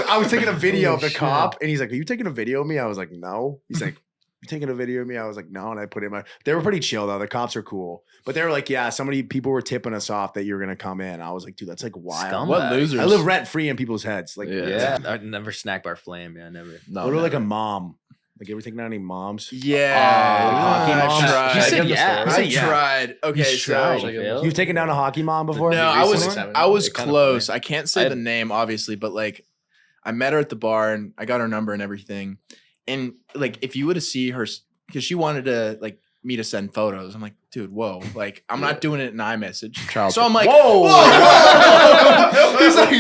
I was taking a video of the
shit.
cop, and he's like, "Are you taking a video of me?" I was like, "No." He's like, "You taking a video of me?" I was like, "No." And I put it in my. They were pretty chill though. The cops are cool, but they were like, "Yeah." People were tipping us off that you were gonna come in. I was like, "Dude, that's like wild."
Scumbag.
What losers?
I live rent free in people's heads. Like,
Yeah.
Yeah, I'd never snack bar flame. Yeah, never.
No,
what are like a
never.
mom? Like, you ever taken out any moms?
Yeah,
hockey
I
moms?
tried.
He said
Give the
yeah.
story.
He
I
said yeah.
tried. Okay, so
tried.
You've taken down a hockey mom before?
no, I was
Recently?
I was
It kinda
close.
funny.
I can't say
I-
the name obviously, but like I met her at the bar and I got her number and everything. And like if you would have seen her, because she wanted to like me to send photos. I'm like, dude, whoa, like I'm not doing it in iMessage.
Child
So I'm like,
Whoa!
He's like,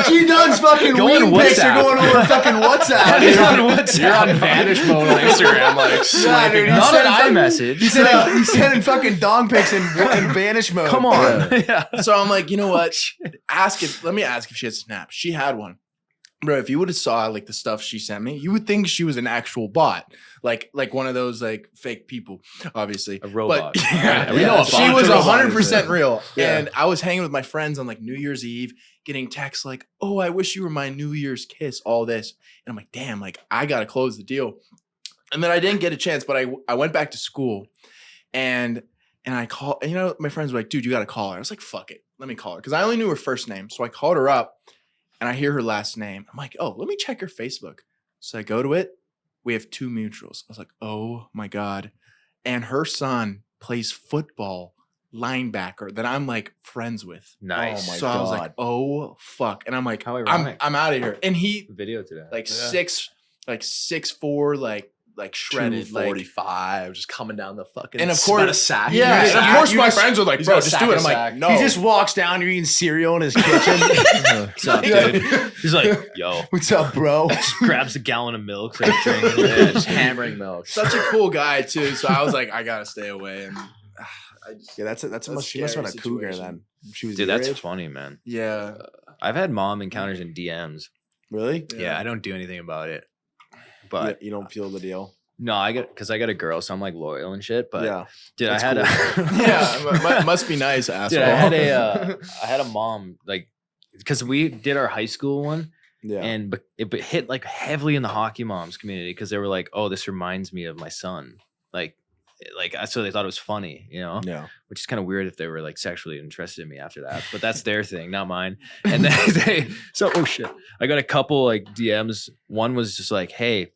G Dunn's fucking
Going
weed pics are
WhatsApp.
going over fucking WhatsApp.
He's on WhatsApp.
You're on vanish mode on Instagram, like
Yeah,
swiping
dude,
up.
Not
said
an
fucking-
iMessage.
He's sending fucking dong pics in vanish mode.
Come on. Yeah.
so I'm like, you know what? Let me ask if she had Snap. She had one. Bro, if you would have saw like the stuff she sent me, you would think she was an actual bot. Like one of those like fake people, obviously.
A robot.
But
Yeah, we know a
she
bot.
was
A robot is
100% real.
Yeah.
And I was hanging with my friends on like New Year's Eve, getting texts like, "Oh, I wish you were my New Year's kiss," all this. And I'm like, damn, like I gotta close the deal. And then I didn't get a chance, but I went back to school and I called, and my friends were like, dude, you gotta call her. I was like, fuck it, let me call her. Because I only knew her first name. So I called her up and I hear her last name. I'm like, oh, let me check her Facebook. So I go to it. We have 2 mutuals. I was like, oh my God. And her son plays football linebacker that I'm like friends with.
Nice.
Oh my
So I was like,
God.
oh fuck. And I'm like,
How ironic.
I'm out of here. And he
Video today.
like
Yeah.
6'4", like shredded, like
245, just coming down the fucking.
And of
about
course-
a sack.
yeah.
He's
And
got
of
a
course
sack.
my friends were like,
He's
bro,
got a
just
sack
do it.
of
I'm like,
sack.
no.
He just walks down, you're eating cereal in his kitchen.
What's up, dude? He's like, yo.
What's up, bro?
Just grabs a gallon of milk, starts drinking
Yeah,
it.
just hammering milk.
Such a cool guy too. So I was like, I gotta stay away. And I just,
Yeah, that's
That's
she must have been a
scary
cougar
situation.
then. She was
Dude,
your
that's
age?
funny, man.
yeah.
I've had mom encounters in DMs.
Really?
Yeah, I don't do anything about it.
Yeah,
But
you don't feel the deal.
no, I got a girl, so I'm like loyal and shit. But
yeah.
dude,
That's
I had a
Yeah, must be nice, asshole.
dude, I had a mom like because we did our high school one
Yeah.
and but it hit like heavily in the hockey moms community because they were like, oh, this reminds me of my son, like so they thought it was funny,
yeah.
which is kind of weird if they were like sexually interested in me after that, but that's their thing, not mine. And then oh shit, I got a couple like DMs. One was just like, hey,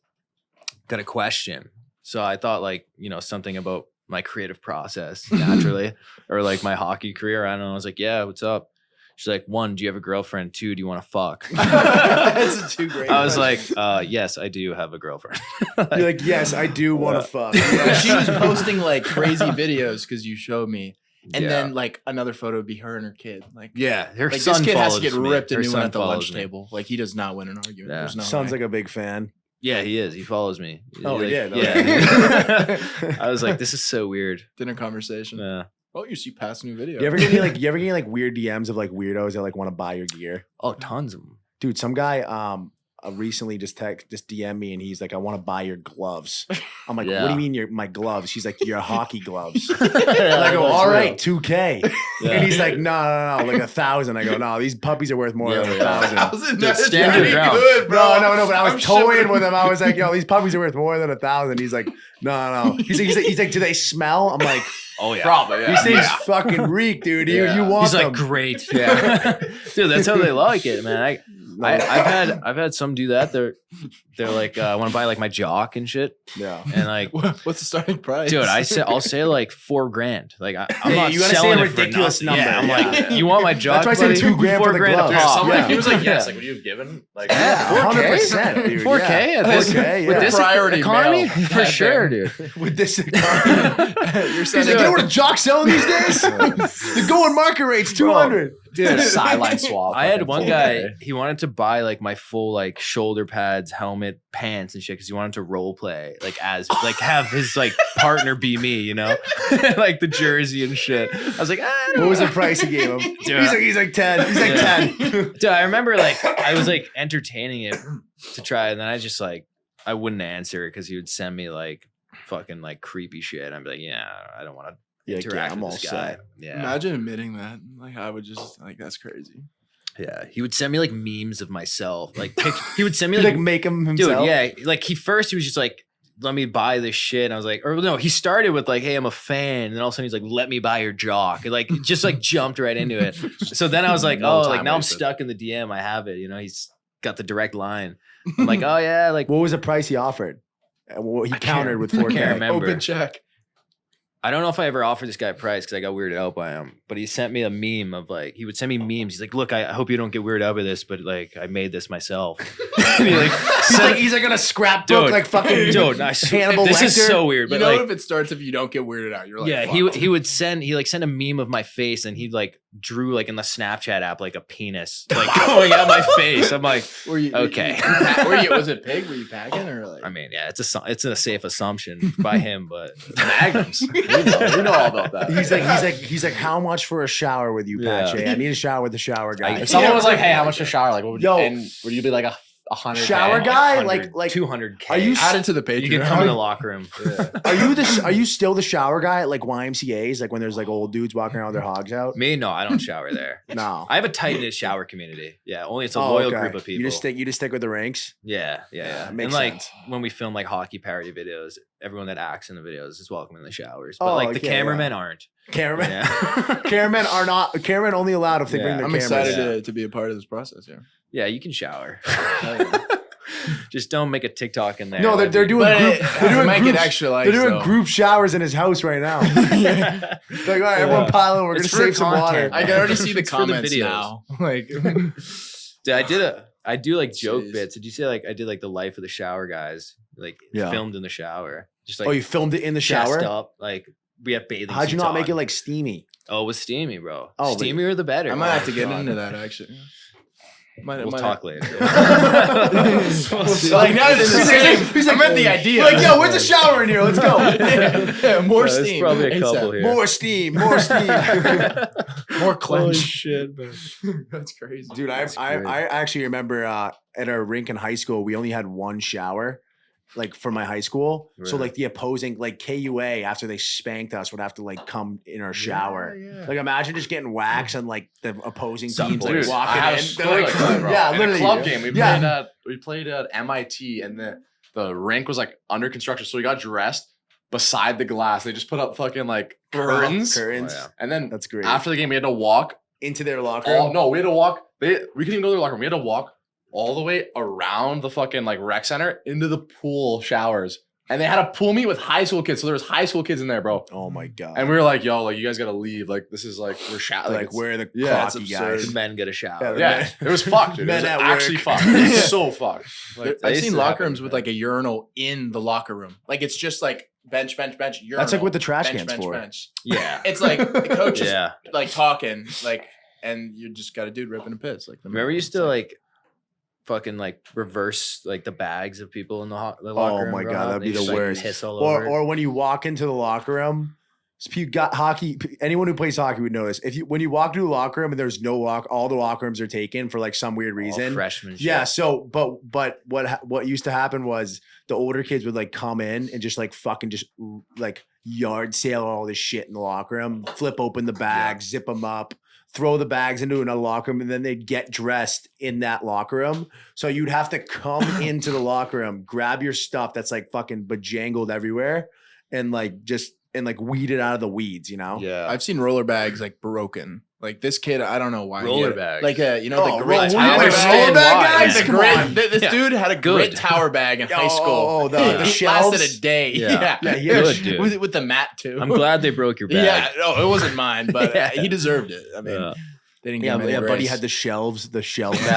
got a question. So I thought like, something about my creative process naturally or like my hockey career. I don't know. I was like, yeah, what's up? She's like, 1, do you have a girlfriend? 2, do you want to fuck?
That's a 2 great.
I was
questions.
like, yes, I do have a girlfriend.
You're like, yes, I do want to fuck.
Yeah, she was posting like crazy videos because you showed me, and
Yeah.
then like another photo would be her and her kid. Like,
Yeah, her
like
son
this kid has to
follows
get
me.
ripped a
Her
new one
son
at the
follows
lunch
me.
table. Like he does not win an argument.
Yeah.
There's no
Sounds
way.
like a big fan.
Yeah, he is. He follows me.
Oh,
Like,
he did?
Yeah. I was like, this is so weird.
dinner conversation.
Yeah.
Oh, you see past new video.
You ever get any like weird DMs of like weirdos that like want to buy your gear?
Oh, tons of them.
Dude, some guy, recently just DM me and he's like, I want to buy your gloves. I'm like,
Yeah.
what do you mean my gloves? He's like, your hockey gloves. And I go, all right, $2,000.
Yeah.
And he's like, no, like 1,000. I go, no, these puppies are worth more than 1,000.
That's
stand
pretty
your ground.
good, bro.
No, but I was
I'm
toying
shipping-
with him. I was like, yo, these puppies are worth more than 1,000. He's like, no. He's like, do they smell? I'm like,
Oh yeah.
Probably. Yeah.
these things fucking reek, dude. You
Yeah.
want
He's
them.
like, great. Yeah. Dude, that's how they like it, man. I've had some do that. They're like, I want to buy like my jock and shit.
Yeah.
And like,
What's the starting price?
dude, I'll say like $4,000. Like I'm
Yeah,
not
you gotta say
selling
a
it for
ridiculous
nothing. Yeah, I'm
number.
like,
Yeah.
you want my jock?
That's why I said
buddy?
$2,000 for the
$4,000 a
gloves.
Dude,
pop.
somebody,
Yeah.
he was like, yes.
Yeah.
Like, would you have given? Like,
Yeah, 100%, dude.
4K
Yeah.
at this,
4K,
with
yeah.
this
Priority
economy
mail.
for sure, dude.
With this economy.
You're
He's
sending
like, you know what a jock's selling these days? The going market rate's 200.
Dude,
sideline swap.
I had
fucking
one
4K.
guy. He wanted to buy like my full like shoulder pads, helmet, pants, and shit because he wanted to role play like as like have his like partner be me, you know, like the jersey and shit. I was like,
What was the price he gave him?
Dude.
He's like 10. He's like
Yeah.
10.
Dude, I remember like I was like entertaining it to try, and then I just like I wouldn't answer because he would send me like fucking like creepy shit. I'd be like, yeah, I don't want to
Yeah,
interact
I'm
with
all
this guy.
set.
Yeah,
Imagine admitting that. Like I would just like that's crazy.
yeah. He would send me like memes of myself. Like he would send me
He
like
like make him himself.
dude, yeah. Like he was just like, let me buy this shit. And I was like, or no, he started with like, hey, I'm a fan. And then all of a sudden he's like, let me buy your jock. And like just like jumped right into it. So then I was like,
No
oh,
time
like now
wasted.
I'm stuck in the DM. I have it. You know, he's got the direct line. I'm like, oh yeah, like
What was the price he offered? He
can't-
countered with
I
4K.
can't remember.
Open check.
I don't know if I ever offered this guy a price because I got weirded out by him. But he sent me a meme of like, he would send me memes. He's like, look, I hope you don't get weirded out by this, but like I made this myself. And he like,
He's like on a scrapbook,
Dude.
like fucking
dude,
Hannibal
this is
Lecter.
so weird.
You
But
know
like,
if it starts if you don't get weirded out, you're like,
yeah,
fuck.
he would send a meme of my face and he like drew like in the Snapchat app like a penis like going out my face. I'm like,
Were you
okay.
was it pig? Were you packing or like?
I mean, yeah, it's a safe assumption by him, but
Magnums. We know all about that.
He's like, how much for a shower with you,
Yeah.
Pache? I need a shower with the shower guy.
If someone was like, "Hey, how much to shower?" Like, what would
Yo.
and would you be like 100?
Shower guy, like
200K.
Are you
Add it to the Patreon.
You can come in the locker room.
Are you still the shower guy at like YMCA's, like when there's like old dudes walking around with their hogs out?
Me, no, I don't shower there.
No.
I have a tight knit shower community. Yeah, only it's a
Oh,
loyal
okay.
group of people.
You just stick with the ranks.
Yeah.
makes
And like
sense.
when we film like hockey parody videos, everyone that acts in the videos is welcome in the showers. But
Oh,
like the
okay,
cameramen aren't.
Cameramen.
Yeah.
Cameramen only allowed if they bring
Yeah.
their
I'm
cameras.
excited to be a part of this process here.
Yeah, you can shower. Just don't make a TikTok in there.
No, they're doing
But
group. They're doing
might
groups.
get extra likes.
They're doing
though.
group showers in his house right now. Like, all right, everyone pile in. We're
It's
gonna
for
save some water.
content.
I can already see the
It's for the
comments
videos.
now. Like,
Dude, I do like joke
Jeez.
bits. Did you say like I did like the life of the shower guys, like
Yeah.
filmed in the shower, just like
Oh, you filmed it in the
chest
shower?
up, like we have bathing.
How'd you
suits
not make
on.
it like steamy?
Oh, it was steamy, bro.
Oh, but-
Steamier the better.
I might have to get
God.
into that actually.
We'll talk later.
Like now
It's the same.
he's like,
I meant the idea.
Like, yo, where's the shower in here? Let's go.
Yeah, more
There's
steam.
probably a
ASAP.
couple here.
More steam. More steam.
More clench.
shit, man.
That's crazy.
Dude, I actually remember at our rink in high school, we only had one shower, like for my high school. So
Really?
like the opposing, like KUA, after they spanked us, would have to like come in our shower. Like imagine just getting waxed and like the opposing teams like
Dude, I
walking
had a
in.
story
They're
like that, bro.
yeah,
In
literally.
a club game.
Yeah.
We played at MIT, and the rink was like under construction, so we got dressed beside the glass. They just put up fucking like curtains,
Curtains.
Oh, yeah.
and then
That's great.
after the game, we had to walk.
Into their locker room.
Oh no, we had to walk. We couldn't even go to the locker room. We had to walk all the way around the fucking like rec center into the pool showers. And they had a pool meet with high school kids. So there was high school kids in there, bro.
Oh my god.
And we were like, yo, like you guys gotta leave. Like this is like we're
like we're the
yeah, it's
cocky
absurd.
guys.
The men get a shower.
yeah, it was fucked, dude. It
Men
was
at
actually
work.
fucked. It was so fucked. Like,
That
I've
used
seen
to
locker
happen,
rooms with
man.
like a urinal in the locker room. Like it's just like bench, urinal.
That's like what the trash
bench,
can's
bench,
for.
bench.
Yeah.
It's like the coach is
Yeah.
like talking, like, and you just got a dude ripping a piss. Like,
Remember you used to like fucking like reverse like the bags of people in the locker room.
Oh my
growing
God,
up?
that'd
They
be
just,
the
like,
worst.
piss all over.
Or when you walk into the locker room, if you got hockey, anyone who plays hockey would know this. When you walk to the locker room and there's no all the locker rooms are taken for like some weird reason.
Freshmen.
Yeah. So, but what used to happen was the older kids would like come in and just like fucking just like yard sale all this shit in the locker room, flip open the bags, zip them up, throw the bags into another locker room, and then they'd get dressed in that locker room. So you'd have to come into the locker room, grab your stuff that's like fucking bejangled everywhere, and like weed it out of the weeds, you know?
Yeah.
I've seen roller bags like broken. Like this kid, I don't know why.
Roller bags.
Like the grit
roller
tower
bag
bag.
guys?
The
Come
grit.
on.
This dude had a grit tower bag in high school.
The
It
shelves.
lasted a day.
Yeah.
Yeah,
Good, dude.
With the mat too.
I'm glad they broke your bag.
Yeah, no, it wasn't mine, but
Yeah.
he deserved it. I mean, they didn't give him any
Buddy
grace.
had the shelf
Yeah.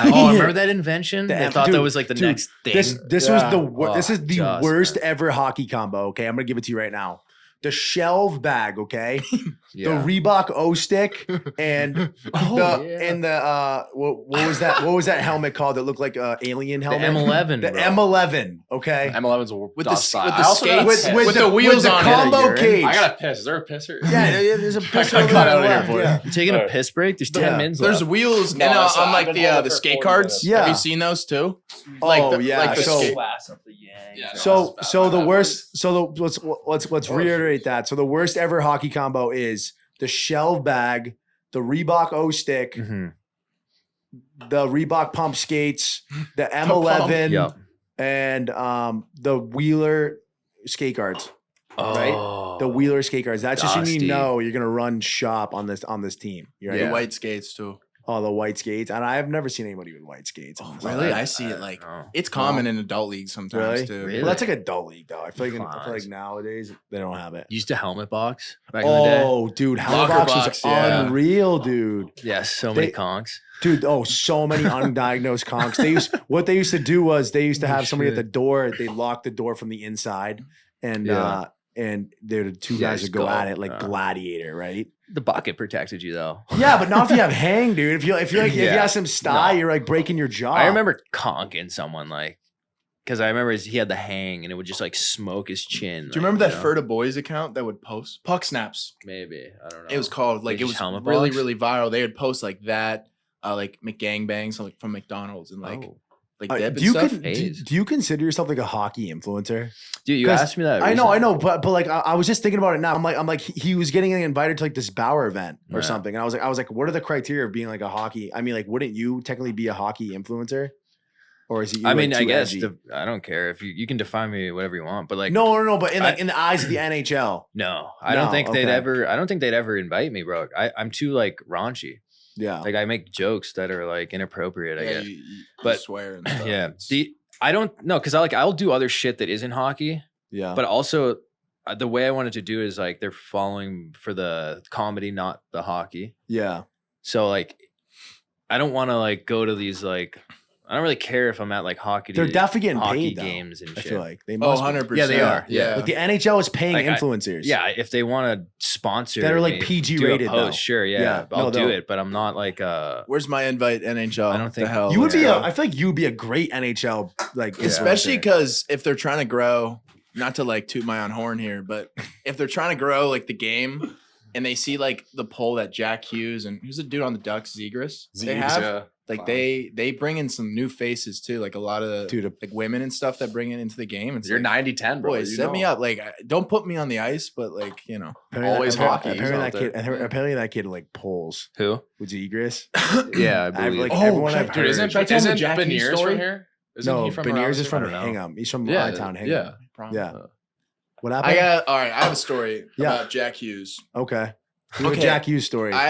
bag.
Oh, remember that invention? They thought
Dude,
that was like the next thing.
This was
Yeah.
this is the
just,
worst ever hockey combo. Okay, I'm gonna give it to you right now. The shelf bag, okay,
Yeah.
the Reebok O stick, and what was that? What was that helmet called that looked like an alien
The
helmet?
M11.
The
bro.
M11, okay,
M11's
with
dust
the
size.
with
I
the
also got a
skates
piss.
with the wheels
with the
on
combo
it.
cage.
I got a piss. Is there a pisser?
Yeah, there's a piss
I
over
got
there.
out of here for
Yeah.
You taking a piss break? There's 10
Yeah.
minutes
There's
left.
wheels
No,
and
I've
on like
been holding
the
for
skate
40
cards.
minutes.
Yeah.
Have you seen those too?
Oh,
Like
yeah,
the
so-
skate.
Class up the yang.
Yeah.
So the worst. So let's reiterate that. So the worst ever hockey combo is the shelf bag, the Reebok O stick,
Mhm.
the Reebok pump skates, the M11,
Yep.
and the Wheeler skate guards. Right?
Oh.
The Wheeler skate guards. That's just when you
Dusty.
know you're gonna run shop on this team. You're right?
The white skates too.
Oh, the white skates. And I've never seen anybody with white skates. honestly.
Really? I see it like
Oh.
it's common in adult leagues sometimes
Really?
too.
Really?
Well, that's like adult league though. I feel
Class.
like nowadays they don't have it.
You used to helmet box back in the day?
Oh, dude, Helmet
Locker
Box was
box, yeah.
unreal, dude.
Yeah, so many
They-
conks.
Dude, so many undiagnosed conks. What they used to do was they used to have somebody at the door. They lock the door from the inside, and
Yeah.
and there were two
Yeah,
guys
just
would go
go.
at it like Gladiator, right?
The bucket protected you though.
Yeah, but not if you have hang, dude. If you if you
Yeah.
have some style,
No.
you're like breaking your jaw.
I remember conking someone like, because I remember he had the hang and it would just like smoke his chin.
Do you remember that Ferta Boys account that would post puck snaps?
Maybe. I don't know.
It was called like
Like
it
just
was
helmet
really
box?
really viral. They would post like that, like McGangbangs like from McDonald's and like
Oh.
dip and
do you
stuff.
do you consider yourself like a hockey influencer?
Dude, you
'Cause
asked me that.
I know,
recently.
but like I was just thinking about it now. I'm like he was getting invited to like this Bauer event or
Yeah.
something, and I was like, what are the criteria of being like a hockey? I mean, like, wouldn't you technically be a hockey influencer, or is it? You
I mean,
like,
I
too
guess
edgy?
I don't care if you can define me whatever you want, but like
no, but in the eyes of the NHL,
no, I don't
No,
think they'd
okay.
ever. I don't think they'd ever invite me, bro. I'm too like raunchy.
yeah,
Like I make jokes that are like inappropriate. I
Yeah,
guess.
you
But-
swear and stuff.
Yeah. I don't know because I'll do other shit that isn't hockey,
yeah,
but also the way I wanted to do is like they're following for the comedy, not the hockey.
yeah.
So like, I don't want to like go to these like. I don't really care if I'm at like hockey.
They're definitely getting
hockey
paid though,
games and
I
shit.
feel like they
Oh,
must.
100%.
Yeah, they are.
Yeah.
Like the NHL is paying
Like,
influencers.
Yeah, if they want to sponsor
That are, like,
me,
PG
do a
rated, though.
post, sure, yeah,
Yeah,
I'll
no,
do
they'll-
it. But I'm not like
Where's my invite NHL?
I don't think-
the hell.
you would be.
Yeah.
I feel like you would be a great NHL like,
Especially
influencer.
because if they're trying to grow, not to like toot my own horn here, but if they're trying to grow like the game and they see like the poll that Jack Hughes and who's the dude on the Ducks, Zegras, they have like
Wow.
they bring in some new faces too, like a lot of
Dude,
like women and stuff that bring it into the game. It's
You're
like,
90-10, bro.
boys,
you
set me
know.
up. Like, don't put me on the ice, but like
Always hockey.
Apparently
out
that kid.
there.
Apparently that kid like polls
who?
with Zegras.
Yeah, I
I've
believe.
like
Oh,
everyone
shit,
I've
dude,
heard.
Isn't
Should I tell him the Jack Hughes
Beniers
story?
from here? Isn't
no,
he from
Beniers
around
is
here?
from
I don't know.
Hingham. He's from
Yeah,
my town, Hingham.
yeah.
Yeah. What happened?
I got all right. I have a story
Yeah.
about Jack Hughes.
Okay. Do a
Okay.
Jack Hughes story.
I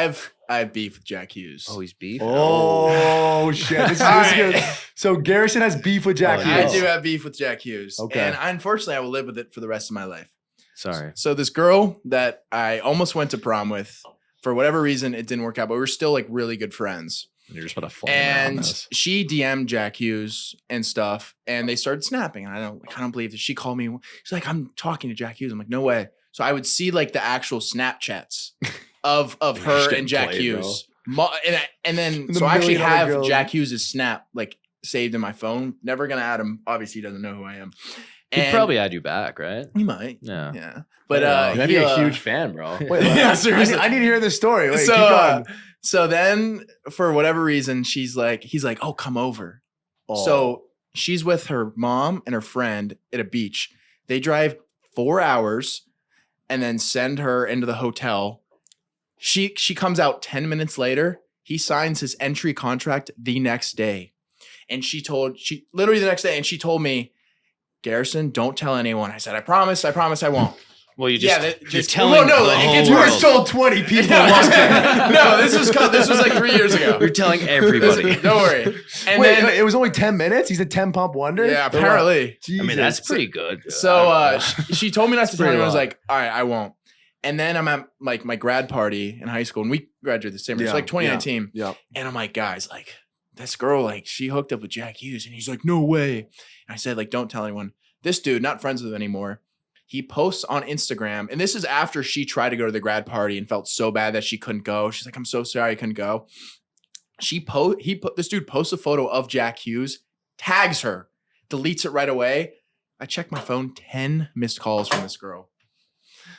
have beef with Jack Hughes.
Oh, he's beef.
Oh shit! This is
Alright.
good. So Garrison has beef with Jack
Oh,
Hughes.
I
yes.
do have beef with Jack Hughes.
Okay.
And unfortunately, I will live with it for the rest of my life.
Sorry.
So this girl that I almost went to prom with, for whatever reason, it didn't work out, but we were still like really good friends.
You're just about to flame around
And
this.
she DM'd Jack Hughes and stuff, and they started snapping. And I don't believe that she called me. She's like, I'm talking to Jack Hughes. I'm like, no way. So I would see like the actual Snapchats of
You're just
her
getting
and Jack
played,
Hughes. And then
The
so I actually
$1 million
have
girl.
Jack Hughes' snap like saved in my phone. Never gonna add him. Obviously, he doesn't know who I am.
He'd probably add you back, right?
He might.
Yeah.
Yeah. But
you might be
he,
a huge fan, bro.
Wait,
Yeah, seriously.
I need to hear this story. Wait,
so
keep going.
so then for whatever reason he's like, oh, come over. So she's with her mom and her friend at a beach. They drive 4 hours and then send her into the hotel. She comes out 10 minutes later. He signs his entry contract the next day. And she literally the next day, and she told me, Garrison, don't tell anyone. I said, I promise I won't.
Well, you just
telling.
telling
No,
the
it
whole
gets
You were
worse.
told 20 people.
No, this was like 3 years ago.
You're telling everybody.
Don't worry. And
Wait,
then
it was only 10 minutes? He's a 10 pump wonder?
yeah, apparently.
I mean, that's pretty good.
So she told me not to tell anyone. I was
lot.
like, all right, I won't. And then I'm at like my grad party in high school, and we graduated the same year. It's like 2019.
Yeah.
And I'm like, guys, like this girl, like she hooked up with Jack Hughes. And he's like, no way. And I said, like, don't tell anyone. This dude, not friends with him anymore. He posts on Instagram, and this is after she tried to go to the grad party and felt so bad that she couldn't go. She's like, I'm so sorry I couldn't go. This dude posts a photo of Jack Hughes, tags her, deletes it right away. I checked my phone, 10 missed calls from this girl.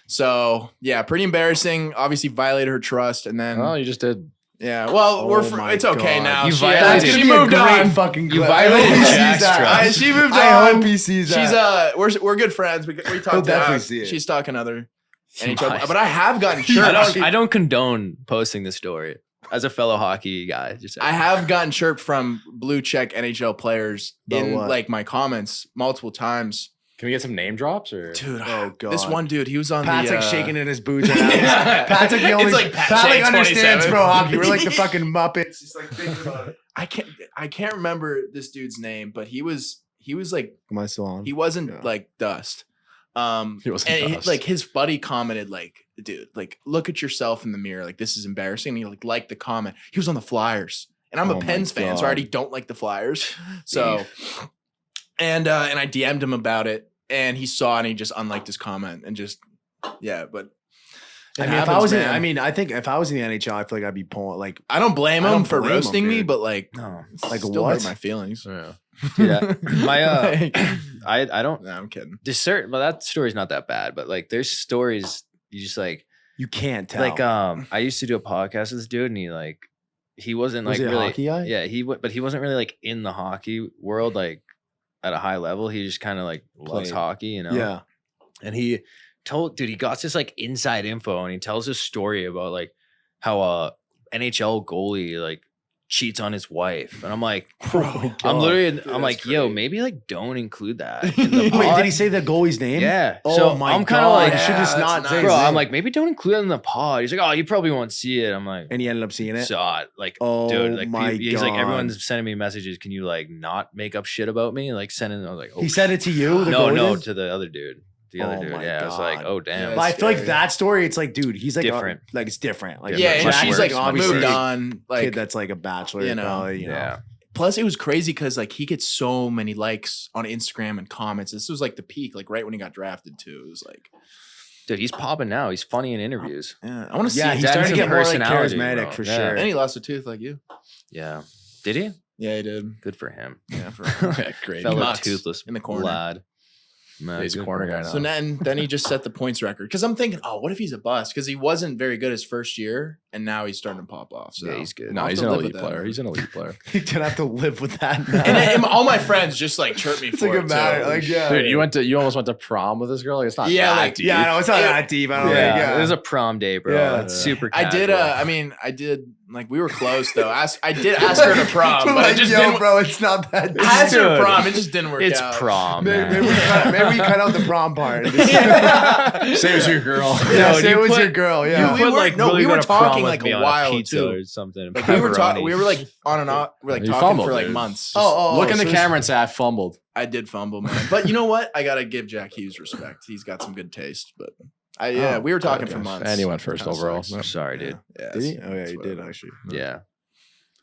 So yeah, pretty embarrassing. Obviously violated her trust, and then
Oh, you just did.
yeah. Well, it's okay
God.
now.
You
She,
violated-
That's
she
gonna be
moved
a great
on.
fucking
You
clip. I
violated
hope he sees
Jack's
that.
trust.
She moved on.
I hope he sees
She's
that.
we're good friends. We
He'll
talked
definitely see it.
She's stalking other
She
NHL,
might.
but I have gotten chirped.
I don't condone posting this story as a fellow hockey guy. Just saying.
I have gotten chirped from blue check NHL players
About
in
what?
like my comments multiple times.
Can we get some name drops or?
Dude,
Oh, God.
this one dude, he was on
Pat's
the
like shaking in his boots right now. Pat's like the only.
It's like Pat
Pat like
Shea
understands
27.
pro hockey. We're like the fucking Muppets. Just like thinking about it.
I can't remember this dude's name, but he was like
Am I still on?
he wasn't
Yeah.
like dust.
He wasn't
and
dust.
like his buddy commented like, dude, like look at yourself in the mirror, like this is embarrassing. And he liked the comment. He was on the Flyers, and I'm
Oh
a
my
Pens fan, so I
God.
already don't like the Flyers. So, and I DM'd him about it, and he saw and he just unliked his comment and just yeah, but.
I
it
mean, if I
happens,
was in,
man.
I mean, I think if I was in the NHL, I feel like I'd be pulling like
I don't blame
I
him
don't
for
blame him,
roasting me,
dude.
but like,
no.
Like
still
what?
hurt my feelings.
Yeah.
Dude, my
Like-
I don't.
No, I'm kidding.
There's certain, but that story's not that bad. But like, there's stories you just like.
you can't tell.
Like I used to do a podcast with this dude, and he wasn't
Was
like
he a
really
hockey guy?
Yeah, but he wasn't really like in the hockey world like at a high level. He just kind of like loves
Played.
hockey, you know.
Yeah.
And he got this like inside info, and he tells this story about like how a NHL goalie like cheats on his wife, and I'm like, I'm literally, I'm like, yo, maybe like don't include that. In the
Wait,
pod.
did he say the goalie's name?
Yeah.
Oh
so
my
I'm kind
God.
of like,
You should just
Yeah,
not
that's
say
nice.
bro,
his
I'm
name.
like, maybe don't include it in the pod. He's like, oh, you probably won't see it. I'm like,
And he ended up seeing it.
saw it. Like,
Oh
dude, like,
my
he's like,
God.
everyone's sending me messages. Can you like not make up shit about me? Like, sending. I was like, oh,
He said it to you. The
no,
goalie
no,
did?
to the other dude. The
Oh
other dude.
my
Yeah, I was like,
God.
oh damn.
Yeah,
But I feel like
scary.
that story, it's like, dude, he's like
Different.
like it's different. Like
Yeah, and
Much
she's
worse,
like
much
obviously
moved
worse.
on. Like
kid that's like a bachelor,
you know,
probably,
yeah.
plus, it was crazy because like he gets so many likes on Instagram and comments. This was like the peak, like right when he got drafted too. It was like,
Dude, he's popping now. He's funny in interviews.
yeah, I want to see.
Yeah,
his
he's
adding
starting to
some
get more like
personality,
charismatic
bro.
for
Yeah.
sure.
And he lost a tooth like you.
Yeah. Did he?
Yeah, he did.
Good for him.
Yeah, for
Yeah, great.
Fellow
Nuts
toothless
in the corner.
lad. Man,
He's a
good
corner
for
guy
him.
now.
So then he just set the points record because I'm thinking, oh, what if he's a bust? Because he wasn't very good his first year, and now he's starting to pop off. So
Yeah, he's good.
No,
I'll
he's
have
an
to live
elite
with that.
player. He's an elite player.
He's gonna have to live with that now.
and all my friends just like chirp me
it's
for
like a
it.
matter.
too.
Like, yeah.
Dude, you almost went to prom with this girl. Like, it's not
Yeah,
that
like,
deep.
Yeah, no, it's not that deep. I don't
Yeah,
think. Yeah.
it was a prom day, bro.
Yeah.
It's super.
I did.
casual.
I did. Like we were close though. I did ask her to prom, but
like,
it just
yo,
didn't.
bro, it's not that deep.
I asked her to
Dude.
prom. It just didn't work
It's
out.
prom.
Maybe
Man.
we cut out the prom part.
Say it was your girl.
Yeah,
Dude,
say
you
it was
put-
your girl.
You
Yeah.
we
put,
were-
like,
no,
really
we were
go to prom
talking,
with
like,
me
a
on
while,
pizza
too.
or something.
Like we were talking.
Pepperoni.
We were like on and off. We're like
You
talking
fumbled,
for like
dude.
months.
Look in the
so
camera and say I fumbled.
I did fumble, man. But you know what? I gotta give Jack Hughes respect. He's got some good taste. But
Oh,
we were talking
okay.
for months.
And he went first
Kinda
overall.
sucks.
I'm sorry, dude.
Yeah,
Did he?
it's-
Oh yeah,
it's
you did
whatever.
actually.
Yeah.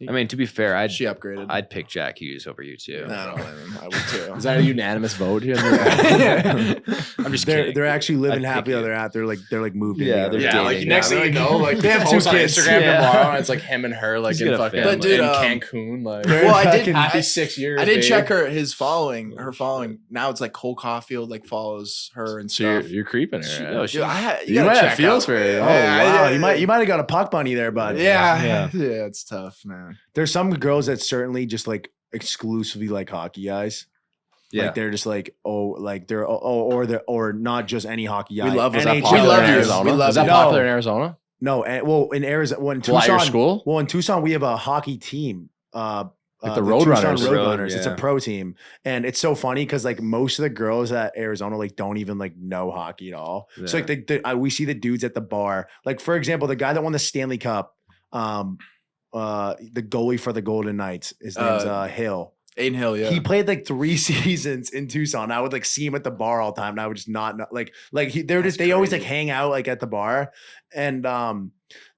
I mean, to be fair,
She upgraded.
I'd pick Jack Hughes over you too.
I don't blame him. I would too.
Is that a unanimous vote here?
I'm just kidding.
They're actually living
I'd
happy.
pick
They're at. They're like moved in.
Yeah,
together.
they're
Yeah, like
dating.
next
Yeah,
thing you know, like
they have two
post on
kids.
Instagram
Yeah.
tomorrow, and it's like him and her, like
He's
in
got a
fucking
family.
But dude,
in Cancun, like
Well, I did.
happy 6 years.
I did
babe.
check her following. Now it's like Cole Caulfield like follows her and
So you're,
stuff.
you're creeping her.
She-
right?
oh,
Dude, you
You
gotta
might have
check
feels
out-
for her.
Oh
Yeah,
wow, you might have got a puck bunny there, bud.
Yeah, it's tough, man.
There's some girls that certainly just like exclusively like hockey guys.
Yeah.
Like they're just like or not just any hockey guy.
We love
Was
us.
that
NHL
popular
We love
in
you.
Arizona?
We love
Is that
you.
popular
No.
in Arizona?
No, well in Arizona, well in
Well, at your
Tucson,
school?
well in Tucson we have a hockey team.
Like the
Tucson
Roadrunners.
Roadrunners. It's a
Yeah.
pro team, and it's so funny because like most of the girls at Arizona like don't even like know hockey at all. So like we see the dudes at the bar. Like for example, the guy that won the Stanley Cup, the goalie for the Golden Knights, his name's Hill.
Aiden Hill, yeah.
He played like 3 seasons in Tucson. I would like see him at the bar all the time, and I would just not know. They always like hang out like at the bar, and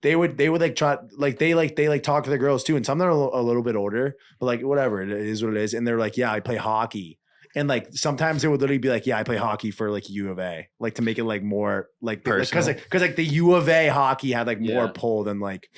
they would like try they talk to the girls too, and some of them are a little bit older, but like whatever, it is what it is, and they're like, yeah, I play hockey. And like sometimes it would literally be like, yeah, I play hockey for like U of A, like to make it like more like because like the U of A hockey had like more
Yeah.
pull than like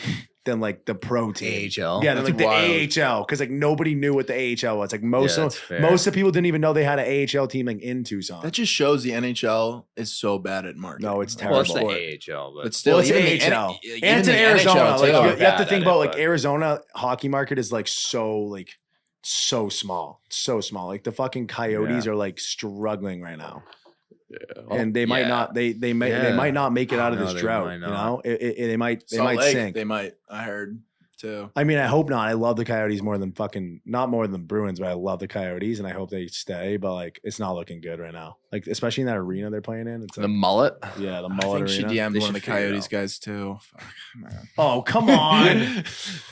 the pro team.
AHL.
Yeah, than
That's
like
wild.
the AHL, because like nobody knew what the AHL was. Like most
Yeah,
of
that's fair.
most of the people didn't even know they had an AHL team like in Tucson.
That just shows the NHL is so bad at marketing.
No, it's
Well, it's
terrible.
the AHL, but
But still,
Well, it's
even the
AHL.
even
And it's in
the
Arizona.
NHL
Like
too.
you have to
bad
think
at
about
it,
like
but-
Arizona hockey market is like so small. So small. Like the fucking Coyotes are like struggling right now.
Yeah.
And they might
yeah.
not they might
Yeah.
not make it out of
No,
this
they
drought.
might
You
not.
know? They might
Salt Lake,
sink.
They might. I heard too.
I mean, I hope not. I love the Coyotes more than not more than Bruins, but I love the Coyotes and I hope they stay. But like, it's not looking good right now. Like, especially in that arena they're playing in. It's
The
like,
mullet.
yeah, the
I
mullet
think she
arena.
DM'd
They
one of the
should figure it
Coyotes
out.
guys too. Fuck, man.
Oh, come on.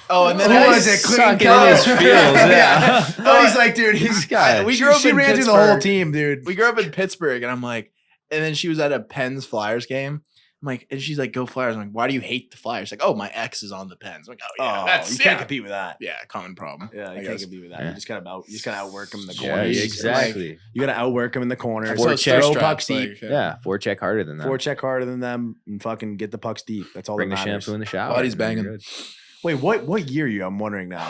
Oh, and then
Who
I
was it? Clinton
sucking in his
Keller.
feels, yeah.
Oh, he's like, dude, he's
guy.
We
she,
grew up
she
in
ran through the whole
Pittsburgh.
team, dude.
We grew up in Pittsburgh, and I'm like, and then she was at a Pens Flyers game. I'm like, and she's like, "Go Flyers!" I'm like, "Why do you hate the Flyers?" Like, "Oh, my ex is on the Pens." I'm like, "Oh yeah, that's
you
yeah,
can't compete with that.
yeah, common problem."
Yeah, you
I
can't
guess.
compete with that.
Yeah.
You just gotta outwork him in the
Yeah,
corners.
exactly.
You gotta outwork him in the corners.
I'm
Four
so
check
throw
starstruck,
pucks deep.
like,
Yeah, forecheck harder than that.
Forecheck harder than them and fucking get the pucks deep. That's all
Bring
that
the
matters.
shampoo in the shower.
Body's
and you're
banging.
good.
Wait, what year are you? I'm wondering now.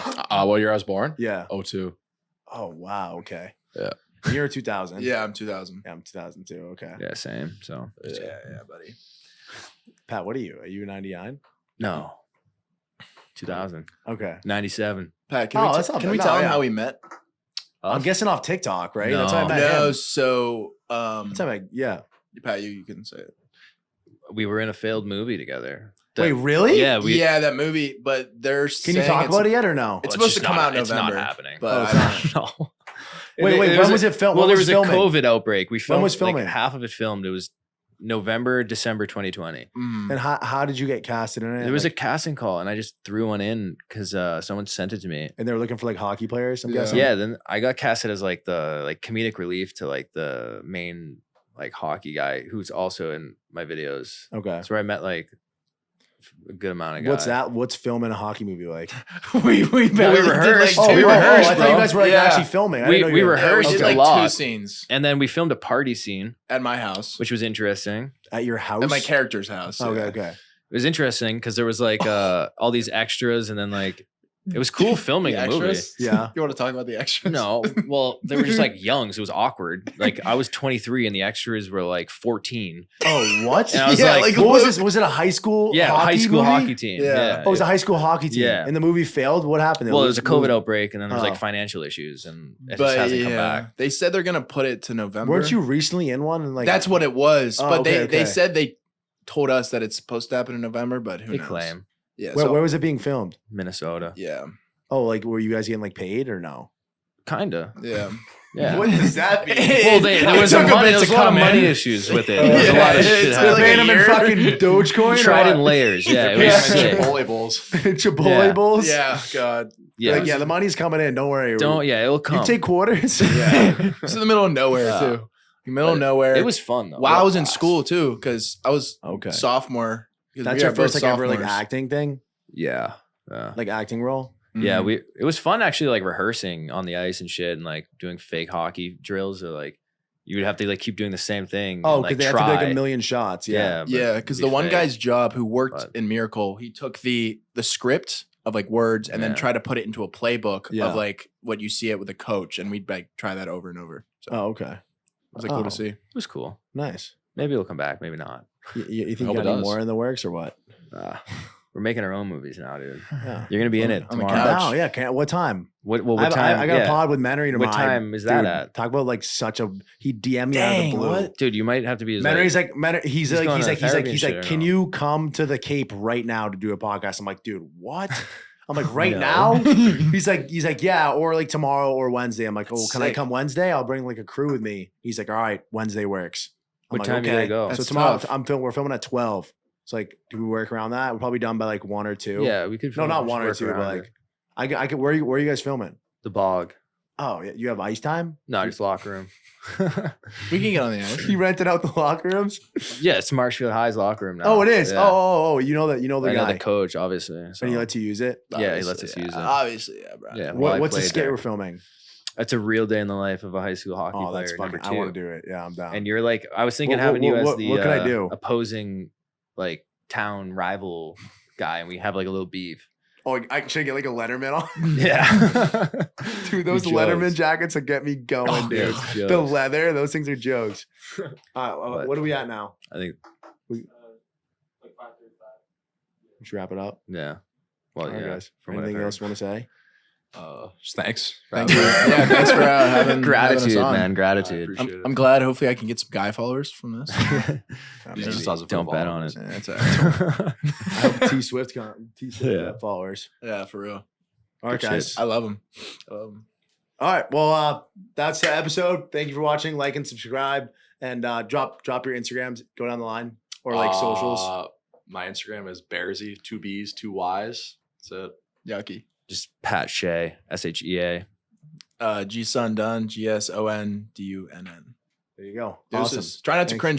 What year I was born?
Yeah.
02.
Oh wow. Okay.
Yeah.
Year 2000.
Yeah, I'm 2000.
Yeah, I'm 2002. Okay.
Yeah, same. So
Yeah, buddy.
Pat, what are you? Are you 99?
no, 2000,
Okay.
97.
Pat,
Oh, that's not
can we
bad.
tell
No,
him
yeah.
how we met?
I'm guessing off TikTok, right? That's how I
No.
met
No,
him.
so
That's how yeah.
Pat, you can say it.
We were in a failed movie together.
Wait, really?
Yeah, we.
Yeah, that movie, but there's
Can you talk about it yet or no?
It's supposed to come out in
It's
November.
not happening.
But
Oh,
I
it's
don't
not.
know.
No.
Wait, when was it filmed?
Well,
When
there
was
was a
filming?
COVID outbreak. We filmed
was filming?
like half of it filmed. It was November, December 2020.
Mm.
And how did you get casted in it?
There was
Like,
a casting call, and I just threw one in because someone sent it to me.
and they were looking for like hockey players. I'm
Yeah.
guessing.
Yeah, then I got casted as like the comedic relief to like the main like hockey guy who's also in my videos.
Okay.
That's where I met like a good amount of guys.
What's that? What's filming a hockey movie like?
we barely did,
rehearsed.
like,
Oh,
two
we
I
rehearsed,
thought you
bro.
guys were like
Yeah.
actually filming. I
We-
didn't know
we
you were-
Yeah, we
rehearsed
did
a
like
lot.
2 scenes
And then we filmed a party scene,
at my house,
which was interesting.
at your house.
at my character's house.
Okay.
yeah.
Okay.
It was interesting because there was like all these extras, and then like it was cool filming
The
the movie.
extras?
Yeah.
You want to talk about the extras?
No, well, they were just like young, so it was awkward. Like I was 23 and the extras were like 14.
Oh, what?
And I was
Yeah,
like,
like,
what was
look-
this? Was it a high school?
yeah,
hockey
high school
movie?
hockey team.
Yeah.
Yeah.
Oh, it was a high school hockey team.
Yeah.
And the movie failed. What happened?
Well, there was a COVID
movie-
outbreak, and then there was
Oh.
like financial issues, and it just
But
hasn't come
yeah,
back.
they said they're gonna put it to November.
Weren't you recently in one? And like
That's what it was.
Oh,
But
okay,
they
okay.
said they told us that it's supposed to happen in November, but who
They
knows?
claim
Yeah.
Where was it being filmed?
Minnesota,
yeah.
Oh, like were you guys getting like paid or no?
kinda.
Yeah.
Yeah.
What does that mean?
Well, there was
took a
money,
bit
there was
to
a lot of
come
money
in.
issues with it. There was a
Yeah,
lot of
it's
shit
like
They're
happening.
paying them in
year.
fucking Dogecoin.
Tried
or
in
what?
layers. Yeah, it
Yeah.
was sick.
Chipotle bowls.
Chipotle
Yeah.
bowls.
Yeah. God.
Yeah,
Like, yeah, the money's coming in. Don't worry.
don't. Yeah, it'll come.
You take quarters.
Yeah. It's in the middle of nowhere
Yeah.
too. Middle of nowhere.
It was fun though.
While I was in
Blast.
school too, because I was
Okay.
sophomore. 'cause
That's
we
your
are both
first like ever like
sophomores.
acting thing,
Yeah. Yeah.
like acting role.
Yeah,
Mhm.
it was fun actually, like rehearsing on the ice and shit, and like doing fake hockey drills, or like you would have to like keep doing the same thing.
Oh,
and,
because
like
they have to do like a million shots. Yeah.
but
Yeah,
it'd
because
be
the one
fake.
guy's job who worked
but-
in Miracle, he took the script of like words and then
Yeah.
tried to put it into a playbook
Yeah.
of like what you see it with a coach, and we'd like try that over and over. So
Oh, okay.
it was like cool
Oh.
to see.
It was cool.
Nice.
Maybe it'll come back. Maybe not.
You think you
hope
got
it
any
does.
more in the works or what?
We're making our own movies now, dude.
Yeah.
You're gonna be in it
On the
tomorrow.
couch.
Wow. Yeah. Can't. What time?
What time?
I got a
yeah.
pod with Menary tomorrow.
What time is that
Dude,
at?
Talk about like such a. He DM'd me out of
Dang,
the blue.
what?
Dude, you might have to be.
He's like, he's
going
like,
to therapy and
he's
shit
like,
or
can
no?
you come to the Cape right now to do a podcast? I'm like, dude, what? I'm like, right
No.
now? He's like, yeah, or like tomorrow or Wednesday. I'm like, oh, can I
Sick.
come Wednesday? I'll bring like a crew with me. He's like, all right, Wednesday works. I'm
What
like,
time you gotta go?
So
That's
tomorrow
tough.
we're filming at 12. It's like, do we work around that? We're probably done by like 1 or 2.
Yeah, we could.
No,
film-
not
we
1
should
or
work
2, but
around
like,
it.
I could. Where are you guys filming?
The bog.
Oh, yeah, you have ice time?
No, just locker room.
We can get on the ice.
You rented out the locker rooms?
Yeah, it's Marshfield High's locker room now.
Oh, it is.
Yeah.
Oh, you know the
I
guy.
know the coach, obviously. So.
And he lets you use it.
Yeah, he lets us use it.
Obviously, yeah, bro.
Yeah, well, I
What's the
played
skit
there.
we're filming?
That's a real day in the life of a high school hockey
Oh,
player.
that's fucking.
Number
I
2.
want to do it. Yeah, I'm down.
And you're like, I was thinking
What-
having you
what-
as the
what can I do?
opposing like town rival guy, and we have like a little beef.
oh, I should I get like a Letterman on.
Yeah,
Dude, those
Jokes.
Letterman jackets will get me going,
Oh,
dude.
yeah,
The
jokes.
leather, those things are jokes.
But-
What are we at now?
I think,
We should wrap it up.
yeah. Well,
All right,
yeah.
guys.
from what I've
Anything
heard.
else you want to say?
Just thanks.
Thank you. Yeah, thanks for having
Gratitude,
us on.
man. Gratitude.
appreciate
I'm glad. Hopefully, I can get some guy followers from this.
He just doesn't
Don't
feel
bet on it.
vulnerable.
Yeah, that's all right.
I hope T Swift
Yeah.
followers.
Yeah, for real.
All right,
Good
guys.
I love him.
All right. Well, that's the episode. Thank you for watching. Like and subscribe, and drop your Instagrams. Go down the line or like socials.
My Instagram is Bearsy, 2 B's, 2 Y's. That's it.
Yucky.
Just Pat Shea, SHEA.
G Sun Dunn, GSONDUNN.
There you go.
Deuces.
Awesome.
Try not to
Thanks.
cringe.